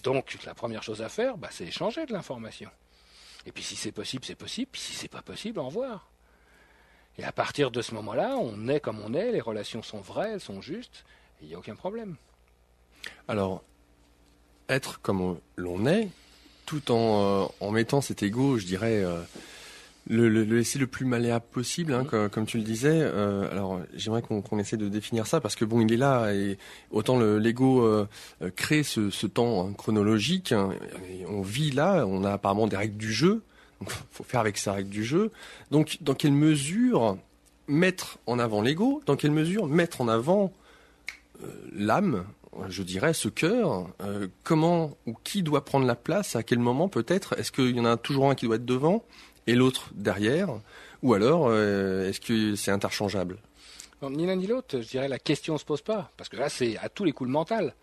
Donc la première chose à faire, bah, c'est échanger de l'information. Et puis si c'est possible, puis si c'est pas possible, au revoir. Et à partir de ce moment-là, on est comme on est, les relations sont vraies, elles sont justes, et il n'y a aucun problème. Alors, être comme l'on est, tout en mettant cet ego, je dirais, le laisser le plus malléable possible, hein, comme tu le disais. Alors, j'aimerais qu'on essaie de définir ça, parce que bon, il est là, et autant l'ego crée ce temps chronologique, hein, et on vit là, on a apparemment des règles du jeu. Il faut faire avec ces règles du jeu. Donc, dans quelle mesure mettre en avant l'ego? Dans quelle mesure mettre en avant l'âme, je dirais, ce cœur? Comment ou qui doit prendre la place? À quel moment peut-être? Est-ce qu'il y en a toujours un qui doit être devant et l'autre derrière? Ou alors, est-ce que c'est interchangeable? Non, ni l'un ni l'autre, je dirais la question ne se pose pas. Parce que là, c'est à tous les coups le mental.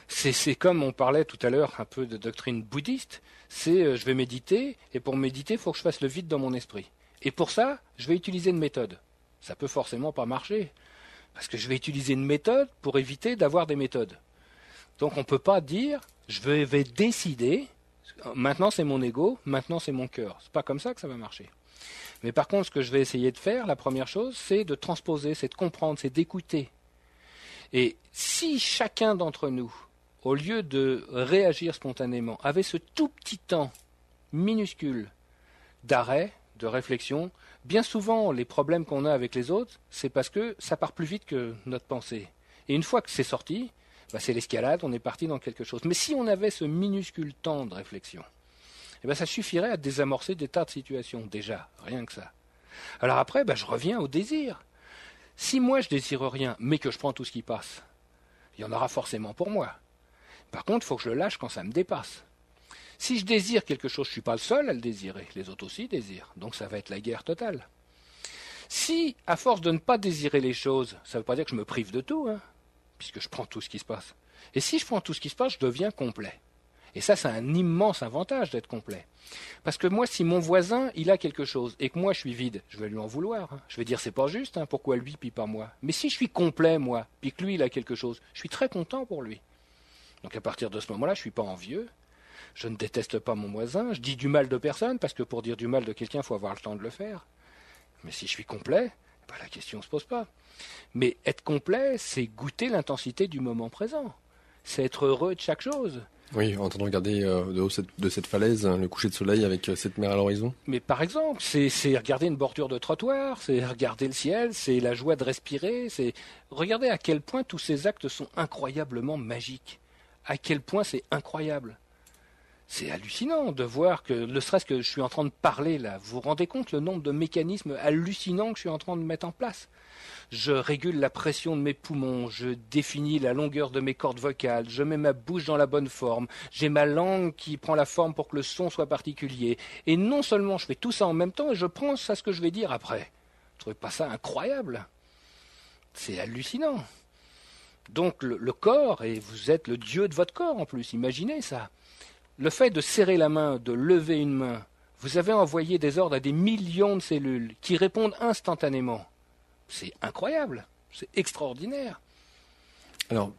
C'est comme on parlait tout à l'heure un peu de doctrine bouddhiste, c'est je vais méditer, et pour méditer, il faut que je fasse le vide dans mon esprit. Et pour ça, je vais utiliser une méthode. Ça peut forcément pas marcher, parce que je vais utiliser une méthode pour éviter d'avoir des méthodes. Donc on ne peut pas dire, je vais décider, maintenant c'est mon ego, maintenant c'est mon cœur. C'est pas comme ça que ça va marcher. Mais par contre, ce que je vais essayer de faire, la première chose, c'est de transposer, c'est de comprendre, c'est d'écouter. Et si chacun d'entre nous, au lieu de réagir spontanément, avait ce tout petit temps minuscule d'arrêt, de réflexion, bien souvent les problèmes qu'on a avec les autres, c'est parce que ça part plus vite que notre pensée. Et une fois que c'est sorti, bah c'est l'escalade, on est parti dans quelque chose. Mais si on avait ce minuscule temps de réflexion, eh ben ça suffirait à désamorcer des tas de situations, déjà, rien que ça. Alors après, bah je reviens au désir. Si moi je désire rien, mais que je prends tout ce qui passe, il y en aura forcément pour moi. Par contre, il faut que je le lâche quand ça me dépasse. Si je désire quelque chose, je ne suis pas le seul à le désirer. Les autres aussi désirent. Donc ça va être la guerre totale. Si, à force de ne pas désirer les choses, ça ne veut pas dire que je me prive de tout, hein, puisque je prends tout ce qui se passe. Et si je prends tout ce qui se passe, je deviens complet. Et ça, c'est un immense avantage d'être complet. Parce que moi, si mon voisin, il a quelque chose, et que moi, je suis vide, je vais lui en vouloir. Hein. Je vais dire, c'est pas juste, hein, pourquoi lui, puis pas moi. Mais si je suis complet, moi, puis que lui, il a quelque chose, je suis très content pour lui. Donc à partir de ce moment-là, je ne suis pas envieux, je ne déteste pas mon voisin, je dis du mal de personne, parce que pour dire du mal de quelqu'un, il faut avoir le temps de le faire. Mais si je suis complet, ben la question ne se pose pas. Mais être complet, c'est goûter l'intensité du moment présent. C'est être heureux de chaque chose. Oui, en train de regarder de haut de cette falaise, le coucher de soleil avec cette mer à l'horizon. Mais par exemple, c'est regarder une bordure de trottoir, c'est regarder le ciel, c'est la joie de respirer, c'est regarder à quel point tous ces actes sont incroyablement magiques. À quel point c'est incroyable. C'est hallucinant de voir que, ne serait-ce que je suis en train de parler là, vous vous rendez compte le nombre de mécanismes hallucinants que je suis en train de mettre en place? Je régule la pression de mes poumons, je définis la longueur de mes cordes vocales, je mets ma bouche dans la bonne forme, j'ai ma langue qui prend la forme pour que le son soit particulier. Et non seulement je fais tout ça en même temps, et je pense à ce que je vais dire après. Vous trouvez pas ça incroyable? C'est hallucinant. Donc le corps, et vous êtes le dieu de votre corps en plus, imaginez ça. Le fait de serrer la main, de lever une main, vous avez envoyé des ordres à des millions de cellules qui répondent instantanément. C'est incroyable, c'est extraordinaire. Alors,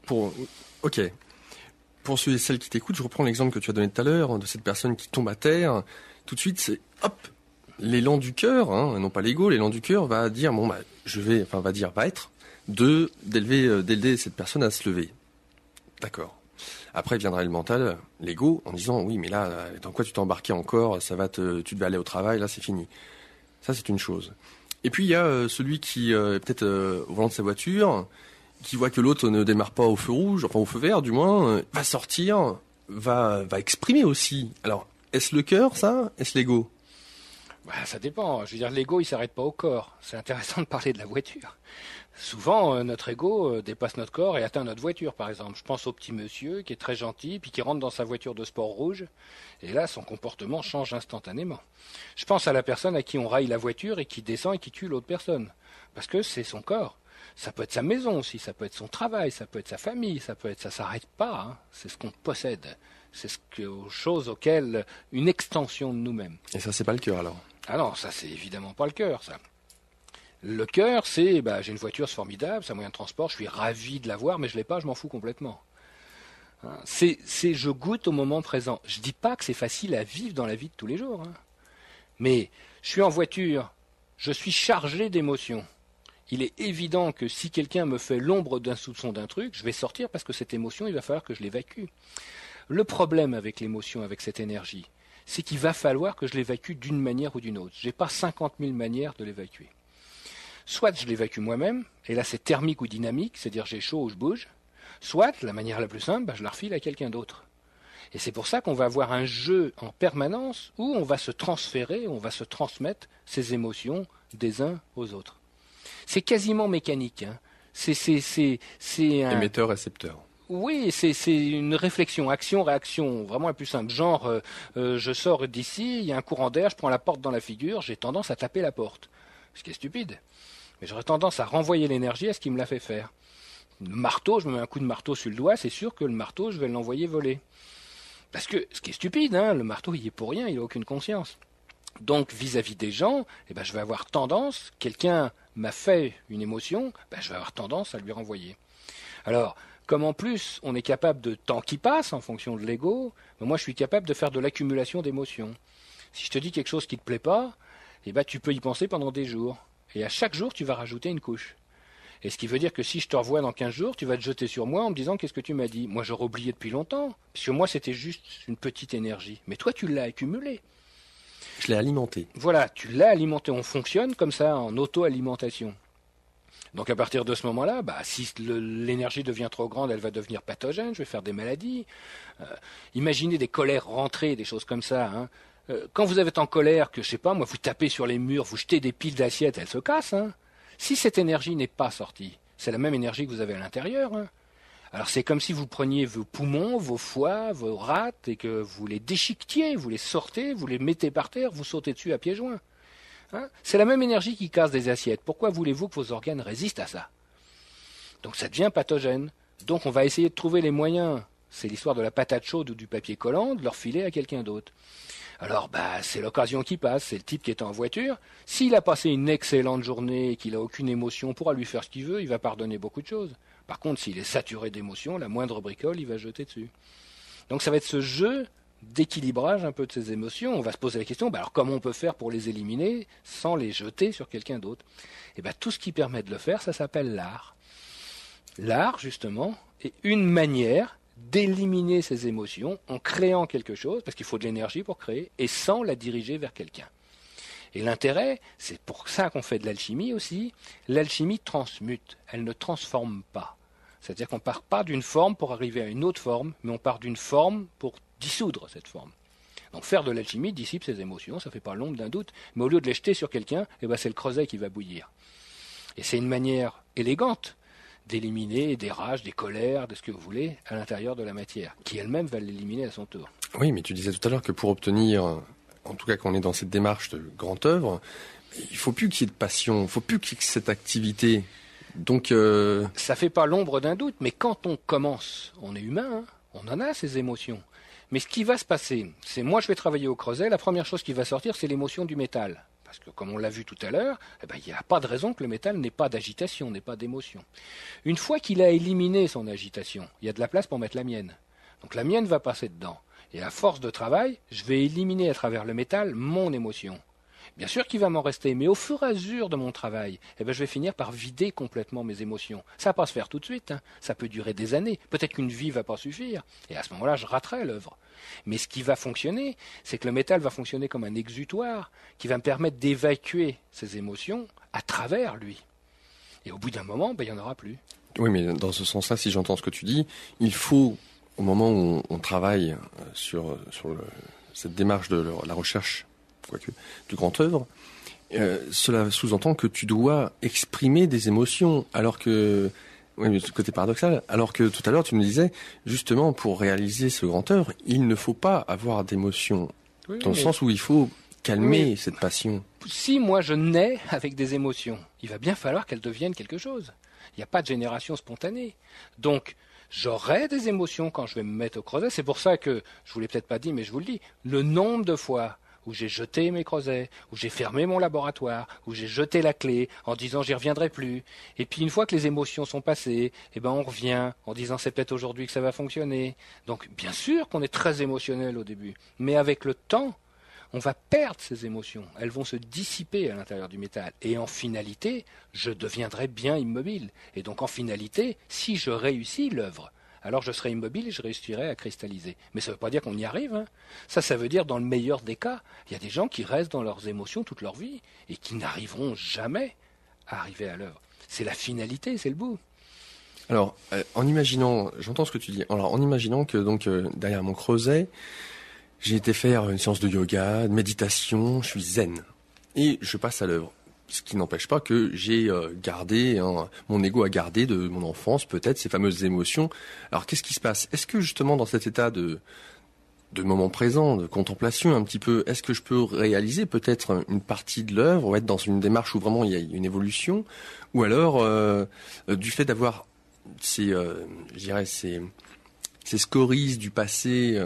ok. Pour ceux et celles qui t'écoutent, je reprends l'exemple que tu as donné tout à l'heure, de cette personne qui tombe à terre. Tout de suite, c'est hop, l'élan du cœur, non pas l'ego, l'élan du cœur va dire, va être d'élever cette personne à se lever. D'accord. Après viendra le mental, l'ego, en disant, oui, mais là, dans quoi tu t'es embarqué encore, tu devais aller au travail, là, c'est fini. Ça, c'est une chose. Et puis, il y a celui qui est peut-être au volant de sa voiture, qui voit que l'autre ne démarre pas au feu rouge, enfin au feu vert du moins, va sortir, va exprimer aussi. Alors, est-ce le cœur, ça ? Est-ce l'ego ? Ça dépend. Je veux dire, l'ego, il s'arrête pas au corps. C'est intéressant de parler de la voiture. Souvent, notre ego dépasse notre corps et atteint notre voiture, par exemple. Je pense au petit monsieur qui est très gentil, puis qui rentre dans sa voiture de sport rouge, et là, son comportement change instantanément. Je pense à la personne à qui on raille la voiture et qui descend et qui tue l'autre personne, parce que c'est son corps. Ça peut être sa maison aussi, ça peut être son travail, ça peut être sa famille, ça s'arrête pas, c'est ce qu'on possède. C'est chose auquel une extension de nous-mêmes. Et ça, c'est pas le cœur, alors ? Ah non, ça, c'est évidemment pas le cœur, ça. Le cœur, c'est, j'ai une voiture, c'est formidable, c'est un moyen de transport, je suis ravi de l'avoir, mais je l'ai pas, je m'en fous complètement. Je goûte au moment présent. Je dis pas que c'est facile à vivre dans la vie de tous les jours, mais je suis en voiture, je suis chargé d'émotions. Il est évident que si quelqu'un me fait l'ombre d'un soupçon d'un truc, je vais sortir parce que cette émotion, il va falloir que je l'évacue. Le problème avec l'émotion, avec cette énergie, c'est qu'il va falloir que je l'évacue d'une manière ou d'une autre. Je n'ai pas 50 000 manières de l'évacuer. Soit je l'évacue moi-même, et là c'est thermique ou dynamique, c'est-à-dire j'ai chaud ou je bouge. Soit, la manière la plus simple, je la refile à quelqu'un d'autre. Et c'est pour ça qu'on va avoir un jeu en permanence où on va se transférer, on va se transmettre ces émotions des uns aux autres. C'est quasiment mécanique. C'est un... Émetteur-récepteur. Oui, c'est une réflexion, action-réaction, vraiment la plus simple. Genre, je sors d'ici, il y a un courant d'air, je prends la porte dans la figure, j'ai tendance à taper la porte. Ce qui est stupide. Mais j'aurais tendance à renvoyer l'énergie à ce qui me l'a fait faire. Le marteau, je me mets un coup de marteau sur le doigt, c'est sûr que le marteau, je vais l'envoyer voler. Parce que, ce qui est stupide, le marteau, il est pour rien, il n'a aucune conscience. Donc, vis-à-vis des gens, je vais avoir tendance, quelqu'un m'a fait une émotion, je vais avoir tendance à lui renvoyer. Alors, comme en plus, on est capable de temps qui passe en fonction de l'ego, moi, je suis capable de faire de l'accumulation d'émotions. Si je te dis quelque chose qui ne te plaît pas, tu peux y penser pendant des jours. Et à chaque jour, tu vas rajouter une couche. Et ce qui veut dire que si je te revois dans 15 jours, tu vas te jeter sur moi en me disant qu'est-ce que tu m'as dit. Moi, j'aurais oublié depuis longtemps, puisque moi, c'était juste une petite énergie. Mais toi, tu l'as accumulée. Je l'ai alimenté. Voilà, tu l'as alimenté. On fonctionne comme ça, en auto-alimentation. Donc à partir de ce moment-là, si l'énergie devient trop grande, elle va devenir pathogène, je vais faire des maladies. Imaginez des colères rentrées, des choses comme ça. Quand vous êtes en colère, que je sais pas, moi, vous tapez sur les murs, vous jetez des piles d'assiettes, elles se cassent. Si cette énergie n'est pas sortie, c'est la même énergie que vous avez à l'intérieur. Alors c'est comme si vous preniez vos poumons, vos foies, vos rats, et que vous les déchiquetiez, vous les sortez, vous les mettez par terre, vous sautez dessus à pieds joints. C'est la même énergie qui casse des assiettes. Pourquoi voulez-vous que vos organes résistent à ça? Donc ça devient pathogène. Donc on va essayer de trouver les moyens, c'est l'histoire de la patate chaude ou du papier collant, de leur filer à quelqu'un d'autre. Alors, c'est l'occasion qui passe, c'est le type qui est en voiture. S'il a passé une excellente journée et qu'il n'a aucune émotion, pourra lui faire ce qu'il veut, il va pardonner beaucoup de choses. Par contre, s'il est saturé d'émotions, la moindre bricole, il va jeter dessus. Donc ça va être ce jeu d'équilibrage un peu de ces émotions. On va se poser la question, alors comment on peut faire pour les éliminer sans les jeter sur quelqu'un d'autre? Tout ce qui permet de le faire, ça s'appelle l'art. L'art, justement, est une manière d'éliminer ces émotions en créant quelque chose, parce qu'il faut de l'énergie pour créer, et sans la diriger vers quelqu'un. Et l'intérêt, c'est pour ça qu'on fait de l'alchimie aussi, l'alchimie transmute, elle ne transforme pas. C'est-à-dire qu'on ne part pas d'une forme pour arriver à une autre forme, mais on part d'une forme pour dissoudre cette forme. Donc faire de l'alchimie dissipe ces émotions, ça ne fait pas l'ombre d'un doute, mais au lieu de les jeter sur quelqu'un, c'est le creuset qui va bouillir. Et c'est une manière élégante d'éliminer des rages, des colères, de ce que vous voulez, à l'intérieur de la matière, qui elle-même va l'éliminer à son tour. Oui, mais tu disais tout à l'heure que pour obtenir, en tout cas quand on est dans cette démarche de grande œuvre, il ne faut plus qu'il y ait de passion, il ne faut plus qu'il y ait cette activité. Donc ça ne fait pas l'ombre d'un doute, mais quand on commence, on est humain, on en a ces émotions. Mais ce qui va se passer, c'est moi je vais travailler au creuset, la première chose qui va sortir, c'est l'émotion du métal. Parce que comme on l'a vu tout à l'heure, il n'y a pas de raison que le métal n'ait pas d'agitation, n'ait pas d'émotion. Une fois qu'il a éliminé son agitation, il y a de la place pour mettre la mienne. Donc la mienne va passer dedans. Et à force de travail, je vais éliminer à travers le métal mon émotion. Bien sûr qu'il va m'en rester, mais au fur et à mesure de mon travail, je vais finir par vider complètement mes émotions. Ça ne va pas se faire tout de suite, ça peut durer des années, peut-être qu'une vie ne va pas suffire, et à ce moment-là, je raterai l'œuvre. Mais ce qui va fonctionner, c'est que le métal va fonctionner comme un exutoire qui va me permettre d'évacuer ces émotions à travers lui. Et au bout d'un moment, il n'y en aura plus. Oui, mais dans ce sens-là, si j'entends ce que tu dis, il faut, au moment où on travaille sur cette démarche de la recherche du grand œuvre, cela sous-entend que tu dois exprimer des émotions, alors que, oui, mais côté paradoxal, alors que tout à l'heure tu me disais, justement, pour réaliser ce grand œuvre, il ne faut pas avoir d'émotions, dans le sens où il faut calmer cette passion. Si moi je nais avec des émotions, il va bien falloir qu'elles deviennent quelque chose. Il n'y a pas de génération spontanée. Donc, j'aurai des émotions quand je vais me mettre au creuset. C'est pour ça que, je vous l'ai peut-être pas dit, mais je vous le dis, le nombre de fois où j'ai jeté mes creusets, où j'ai fermé mon laboratoire, où j'ai jeté la clé en disant j'y reviendrai plus. Et puis une fois que les émotions sont passées, on revient en disant c'est peut-être aujourd'hui que ça va fonctionner. Donc bien sûr qu'on est très émotionnel au début, mais avec le temps, on va perdre ces émotions. Elles vont se dissiper à l'intérieur du métal. Et en finalité, je deviendrai bien immobile. Et donc en finalité, si je réussis l'œuvre, alors je serai immobile et je réussirai à cristalliser. Mais ça ne veut pas dire qu'on y arrive. Ça veut dire dans le meilleur des cas, il y a des gens qui restent dans leurs émotions toute leur vie et qui n'arriveront jamais à arriver à l'œuvre. C'est la finalité, c'est le bout. Alors, en imaginant, j'entends ce que tu dis, alors en imaginant que donc derrière mon creuset, j'ai été faire une séance de yoga, de méditation, je suis zen et je passe à l'œuvre. Ce qui n'empêche pas que j'ai gardé, mon ego a gardé de mon enfance peut-être ces fameuses émotions. Alors qu'est-ce qui se passe? Est-ce que justement dans cet état de moment présent, de contemplation un petit peu, est-ce que je peux réaliser peut-être une partie de l'œuvre, ou être dans une démarche où vraiment il y a une évolution, ou alors du fait d'avoir ces scories du passé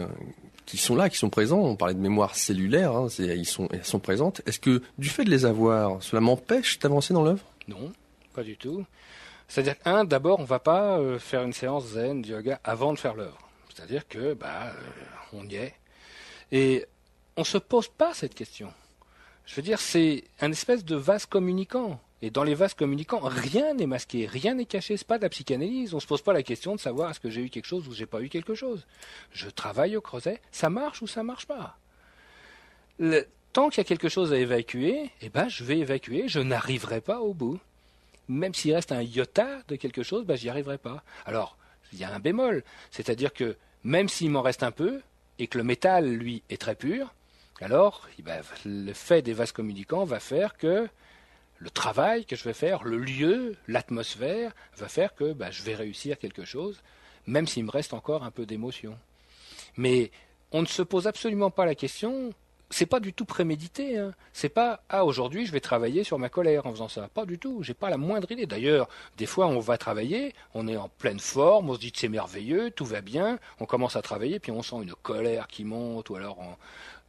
qui sont là, qui sont présents. On parlait de mémoire cellulaire, elles sont présentes. Est-ce que, du fait de les avoir, cela m'empêche d'avancer dans l'œuvre? Non, pas du tout. C'est-à-dire que, d'abord, on ne va pas faire une séance zen, de yoga, avant de faire l'œuvre. C'est-à-dire que, on y est. Et on ne se pose pas cette question. Je veux dire, c'est un espèce de vase communicant. Et dans les vases communicants, rien n'est masqué, rien n'est caché. C'est pas de la psychanalyse. On se pose pas la question de savoir est-ce que j'ai eu quelque chose ou j'ai pas eu quelque chose. Je travaille au creuset, ça marche ou ça marche pas. Tant qu'il y a quelque chose à évacuer, je vais évacuer. Je n'arriverai pas au bout. Même s'il reste un iota de quelque chose, j'y arriverai pas. Alors, il y a un bémol, c'est-à-dire que même s'il m'en reste un peu et que le métal, lui, est très pur, alors le fait des vases communicants va faire que le travail que je vais faire, le lieu, l'atmosphère, va faire que je vais réussir quelque chose, même s'il me reste encore un peu d'émotion. Mais on ne se pose absolument pas la question, c'est pas du tout prémédité. C'est pas aujourd'hui je vais travailler sur ma colère en faisant ça. Pas du tout, j'ai pas la moindre idée. D'ailleurs, des fois on va travailler, on est en pleine forme, on se dit que c'est merveilleux, tout va bien, on commence à travailler, puis on sent une colère qui monte, ou alors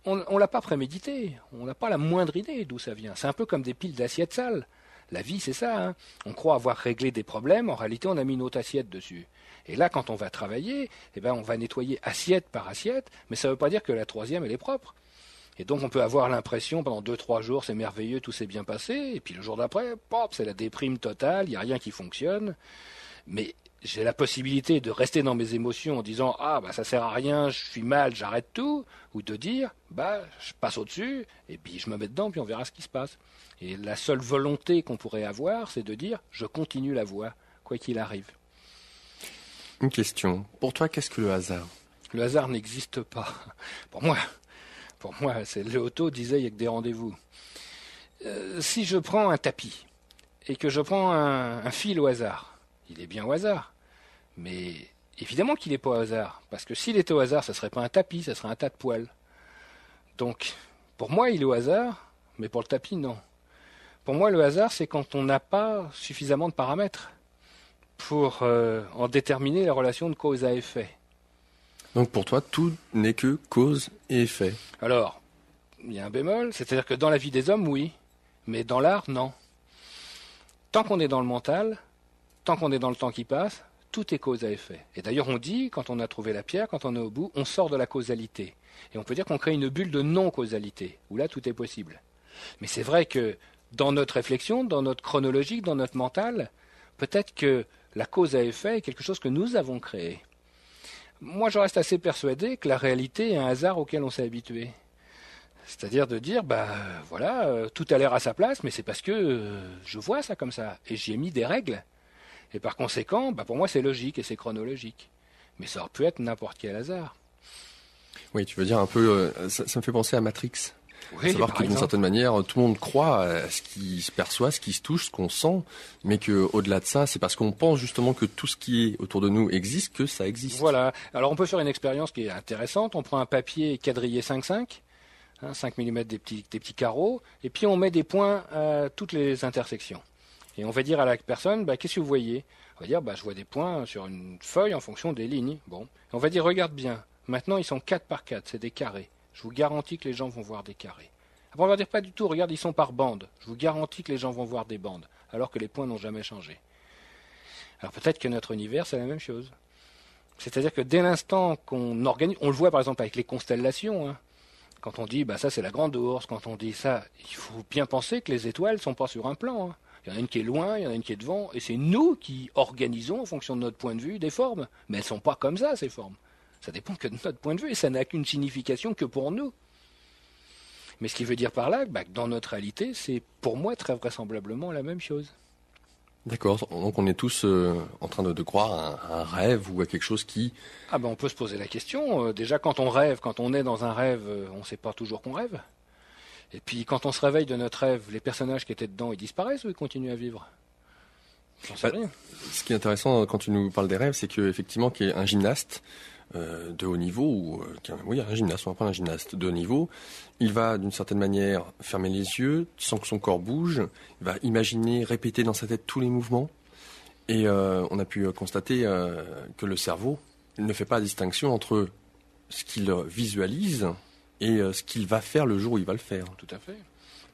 on l'a pas prémédité, on n'a pas la moindre idée d'où ça vient. C'est un peu comme des piles d'assiettes sales. La vie, c'est ça. On croit avoir réglé des problèmes, en réalité, on a mis une autre assiette dessus. Et là, quand on va travailler, on va nettoyer assiette par assiette, mais ça ne veut pas dire que la troisième, elle est propre. Et donc, on peut avoir l'impression, pendant 2-3 jours, c'est merveilleux, tout s'est bien passé, et puis le jour d'après, c'est la déprime totale, il n'y a rien qui fonctionne. Mais j'ai la possibilité de rester dans mes émotions en disant ça sert à rien, je suis mal, j'arrête tout, ou de dire je passe au-dessus et puis je me mets dedans puis on verra ce qui se passe. Et la seule volonté qu'on pourrait avoir, c'est de dire je continue la voie quoi qu'il arrive. Une question. Pour toi, qu'est-ce que le hasard? Le hasard n'existe pas. Pour moi, c'est Léoto disait il y a que des rendez-vous. Si je prends un tapis et que je prends un fil au hasard, il est bien au hasard. Mais évidemment qu'il n'est pas au hasard, parce que s'il était au hasard, ça ne serait pas un tapis, ça serait un tas de poils. Donc, pour moi, il est au hasard, mais pour le tapis, non. Pour moi, le hasard, c'est quand on n'a pas suffisamment de paramètres pour en déterminer la relation de cause à effet. Donc pour toi, tout n'est que cause et effet. Alors, il y a un bémol, c'est-à-dire que dans la vie des hommes, oui, Mais dans l'art, non. Tant qu'on est dans le mental, tant qu'on est dans le temps qui passe, tout est cause à effet. Et d'ailleurs, on dit, quand on a trouvé la pierre, quand on est au bout, on sort de la causalité. Et on peut dire qu'on crée une bulle de non-causalité, où là, tout est possible. Mais c'est vrai que dans notre réflexion, dans notre chronologique, dans notre mental, peut-être que la cause à effet est quelque chose que nous avons créé. Moi, je reste assez persuadé que la réalité est un hasard auquel on s'est habitué. C'est-à-dire de dire, tout a l'air à sa place, mais c'est parce que je vois ça comme ça, et j'y ai mis des règles. Et par conséquent, pour moi, c'est logique et c'est chronologique. Mais ça aurait pu être n'importe quel hasard. Oui, tu veux dire un peu, ça me fait penser à Matrix. Oui, savoir que d'une certaine manière, tout le monde croit à ce qui se perçoit, ce qui se touche, ce qu'on sent, mais qu'au-delà de ça, c'est parce qu'on pense justement que tout ce qui est autour de nous existe, que ça existe. Voilà. Alors on peut faire une expérience qui est intéressante. On prend un papier quadrillé 5,5, 5 mm des petits carreaux, et puis on met des points à toutes les intersections. Et on va dire à la personne, qu'est-ce que vous voyez ? On va dire, je vois des points sur une feuille en fonction des lignes. Bon. Et on va dire, regarde bien. Maintenant, ils sont 4 par 4, c'est des carrés. Je vous garantis que les gens vont voir des carrés. Après, on va dire pas du tout, regarde, ils sont par bandes. Je vous garantis que les gens vont voir des bandes, alors que les points n'ont jamais changé. Alors peut-être que notre univers, c'est la même chose. C'est-à-dire que dès l'instant qu'on organise, on le voit par exemple avec les constellations, quand on dit, ça c'est la grande ours, quand on dit ça, il faut bien penser que les étoiles ne sont pas sur un plan. Il y en a une qui est loin, il y en a une qui est devant, et c'est nous qui organisons, en fonction de notre point de vue, des formes. Mais elles ne sont pas comme ça, ces formes. Ça dépend que de notre point de vue, et ça n'a qu'une signification que pour nous. Mais ce qui veut dire par là, que dans notre réalité, c'est pour moi très vraisemblablement la même chose. D'accord, donc on est tous en train de croire à un rêve ou à quelque chose qui... On peut se poser la question. Déjà, quand on rêve, quand on est dans un rêve, on ne sait pas toujours qu'on rêve. Et puis, quand on se réveille de notre rêve, les personnages qui étaient dedans, ils disparaissent ou ils continuent à vivre ? J'en sais rien. Ce qui est intéressant quand tu nous parles des rêves, c'est qu'effectivement, qu'il y ait un gymnaste de haut niveau, un gymnaste, on va prendre un gymnaste de haut niveau, il va d'une certaine manière fermer les yeux sans que son corps bouge, il va imaginer, répéter dans sa tête tous les mouvements, et on a pu constater que le cerveau ne fait pas la distinction entre ce qu'il visualise et ce qu'il va faire le jour où il va le faire. Tout à fait.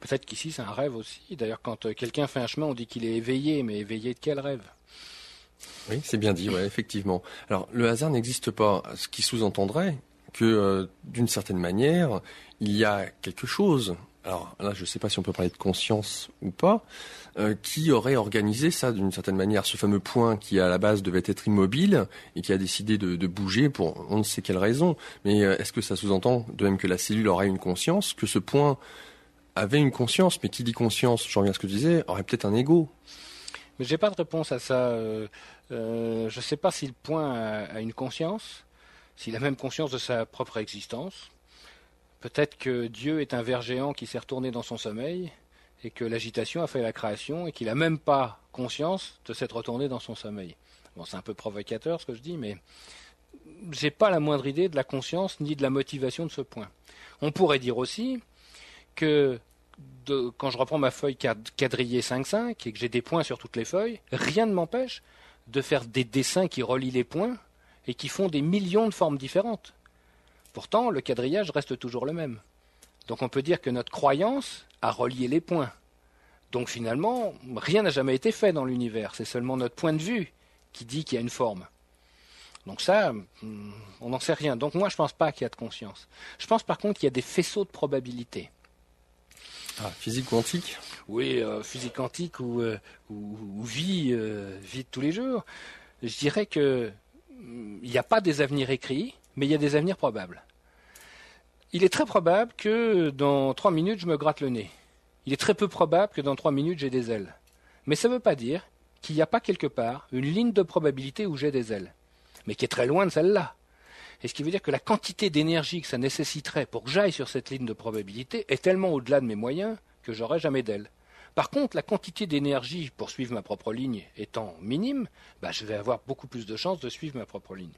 Peut-être qu'ici c'est un rêve aussi. D'ailleurs, quand quelqu'un fait un chemin, on dit qu'il est éveillé, mais éveillé de quel rêve ? Oui, c'est bien dit, effectivement. Alors, le hasard n'existe pas, ce qui sous-entendrait que, d'une certaine manière, il y a quelque chose, alors là, je ne sais pas si on peut parler de conscience ou pas, qui aurait organisé ça d'une certaine manière, ce fameux point qui, à la base, devait être immobile et qui a décidé de bouger pour on ne sait quelle raison. Mais est-ce que ça sous-entend, de même que la cellule aurait une conscience, que ce point avait une conscience, mais qui dit conscience, je reviens à ce que tu disais, aurait peut-être un ego ? Mais j'ai pas de réponse à ça. Je ne sais pas si le point a une conscience, s'il a même conscience de sa propre existence. Peut-être que Dieu est un ver géant qui s'est retourné dans son sommeil et que l'agitation a fait la création et qu'il n'a même pas conscience de s'être retourné dans son sommeil. Bon, c'est un peu provocateur ce que je dis, mais j'ai pas la moindre idée de la conscience ni de la motivation de ce point. On pourrait dire aussi que quand je reprends ma feuille quadrillée 5,5 et que j'ai des points sur toutes les feuilles, rien ne m'empêche de faire des dessins qui relient les points et qui font des millions de formes différentes. Pourtant, le quadrillage reste toujours le même. Donc on peut dire que notre croyance a relié les points. Donc finalement, rien n'a jamais été fait dans l'univers. C'est seulement notre point de vue qui dit qu'il y a une forme. Donc ça, on n'en sait rien. Donc moi, je ne pense pas qu'il y a de conscience. Je pense par contre qu'il y a des faisceaux de probabilités. Ah, physique quantique ? Oui, physique quantique ou vie de tous les jours. Je dirais que il n'y a pas des avenirs écrits, mais il y a des avenirs probables. Il est très probable que dans 3 minutes, je me gratte le nez. Il est très peu probable que dans 3 minutes, j'ai des ailes. Mais ça ne veut pas dire qu'il n'y a pas quelque part une ligne de probabilité où j'ai des ailes, mais qui est très loin de celle-là. Et ce qui veut dire que la quantité d'énergie que ça nécessiterait pour que j'aille sur cette ligne de probabilité est tellement au-delà de mes moyens que j'aurai jamais d'ailes. Par contre, la quantité d'énergie pour suivre ma propre ligne étant minime, je vais avoir beaucoup plus de chances de suivre ma propre ligne.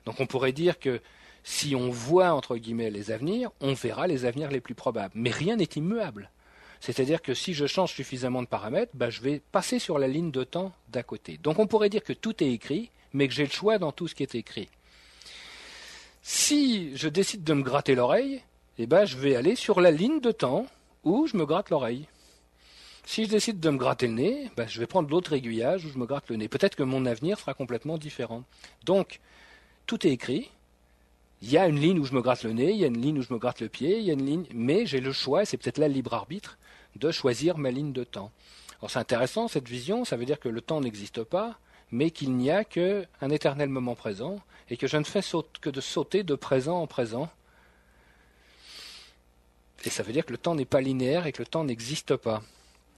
Donc on pourrait dire que si on voit, entre guillemets, les avenirs, on verra les avenirs les plus probables. Mais rien n'est immuable. C'est-à-dire que si je change suffisamment de paramètres, je vais passer sur la ligne de temps d'à côté. Donc on pourrait dire que tout est écrit, mais que j'ai le choix dans tout ce qui est écrit. Si je décide de me gratter l'oreille, je vais aller sur la ligne de temps où je me gratte l'oreille. Si je décide de me gratter le nez, je vais prendre l'autre aiguillage où je me gratte le nez. Peut-être que mon avenir sera complètement différent. Donc, tout est écrit. Il y a une ligne où je me gratte le nez, il y a une ligne où je me gratte le pied, il y a une ligne, mais j'ai le choix, et c'est peut-être là le libre arbitre, de choisir ma ligne de temps. Alors c'est intéressant cette vision, ça veut dire que le temps n'existe pas, mais qu'il n'y a qu'un éternel moment présent, et que je ne fais que de sauter de présent en présent. Et ça veut dire que le temps n'est pas linéaire et que le temps n'existe pas.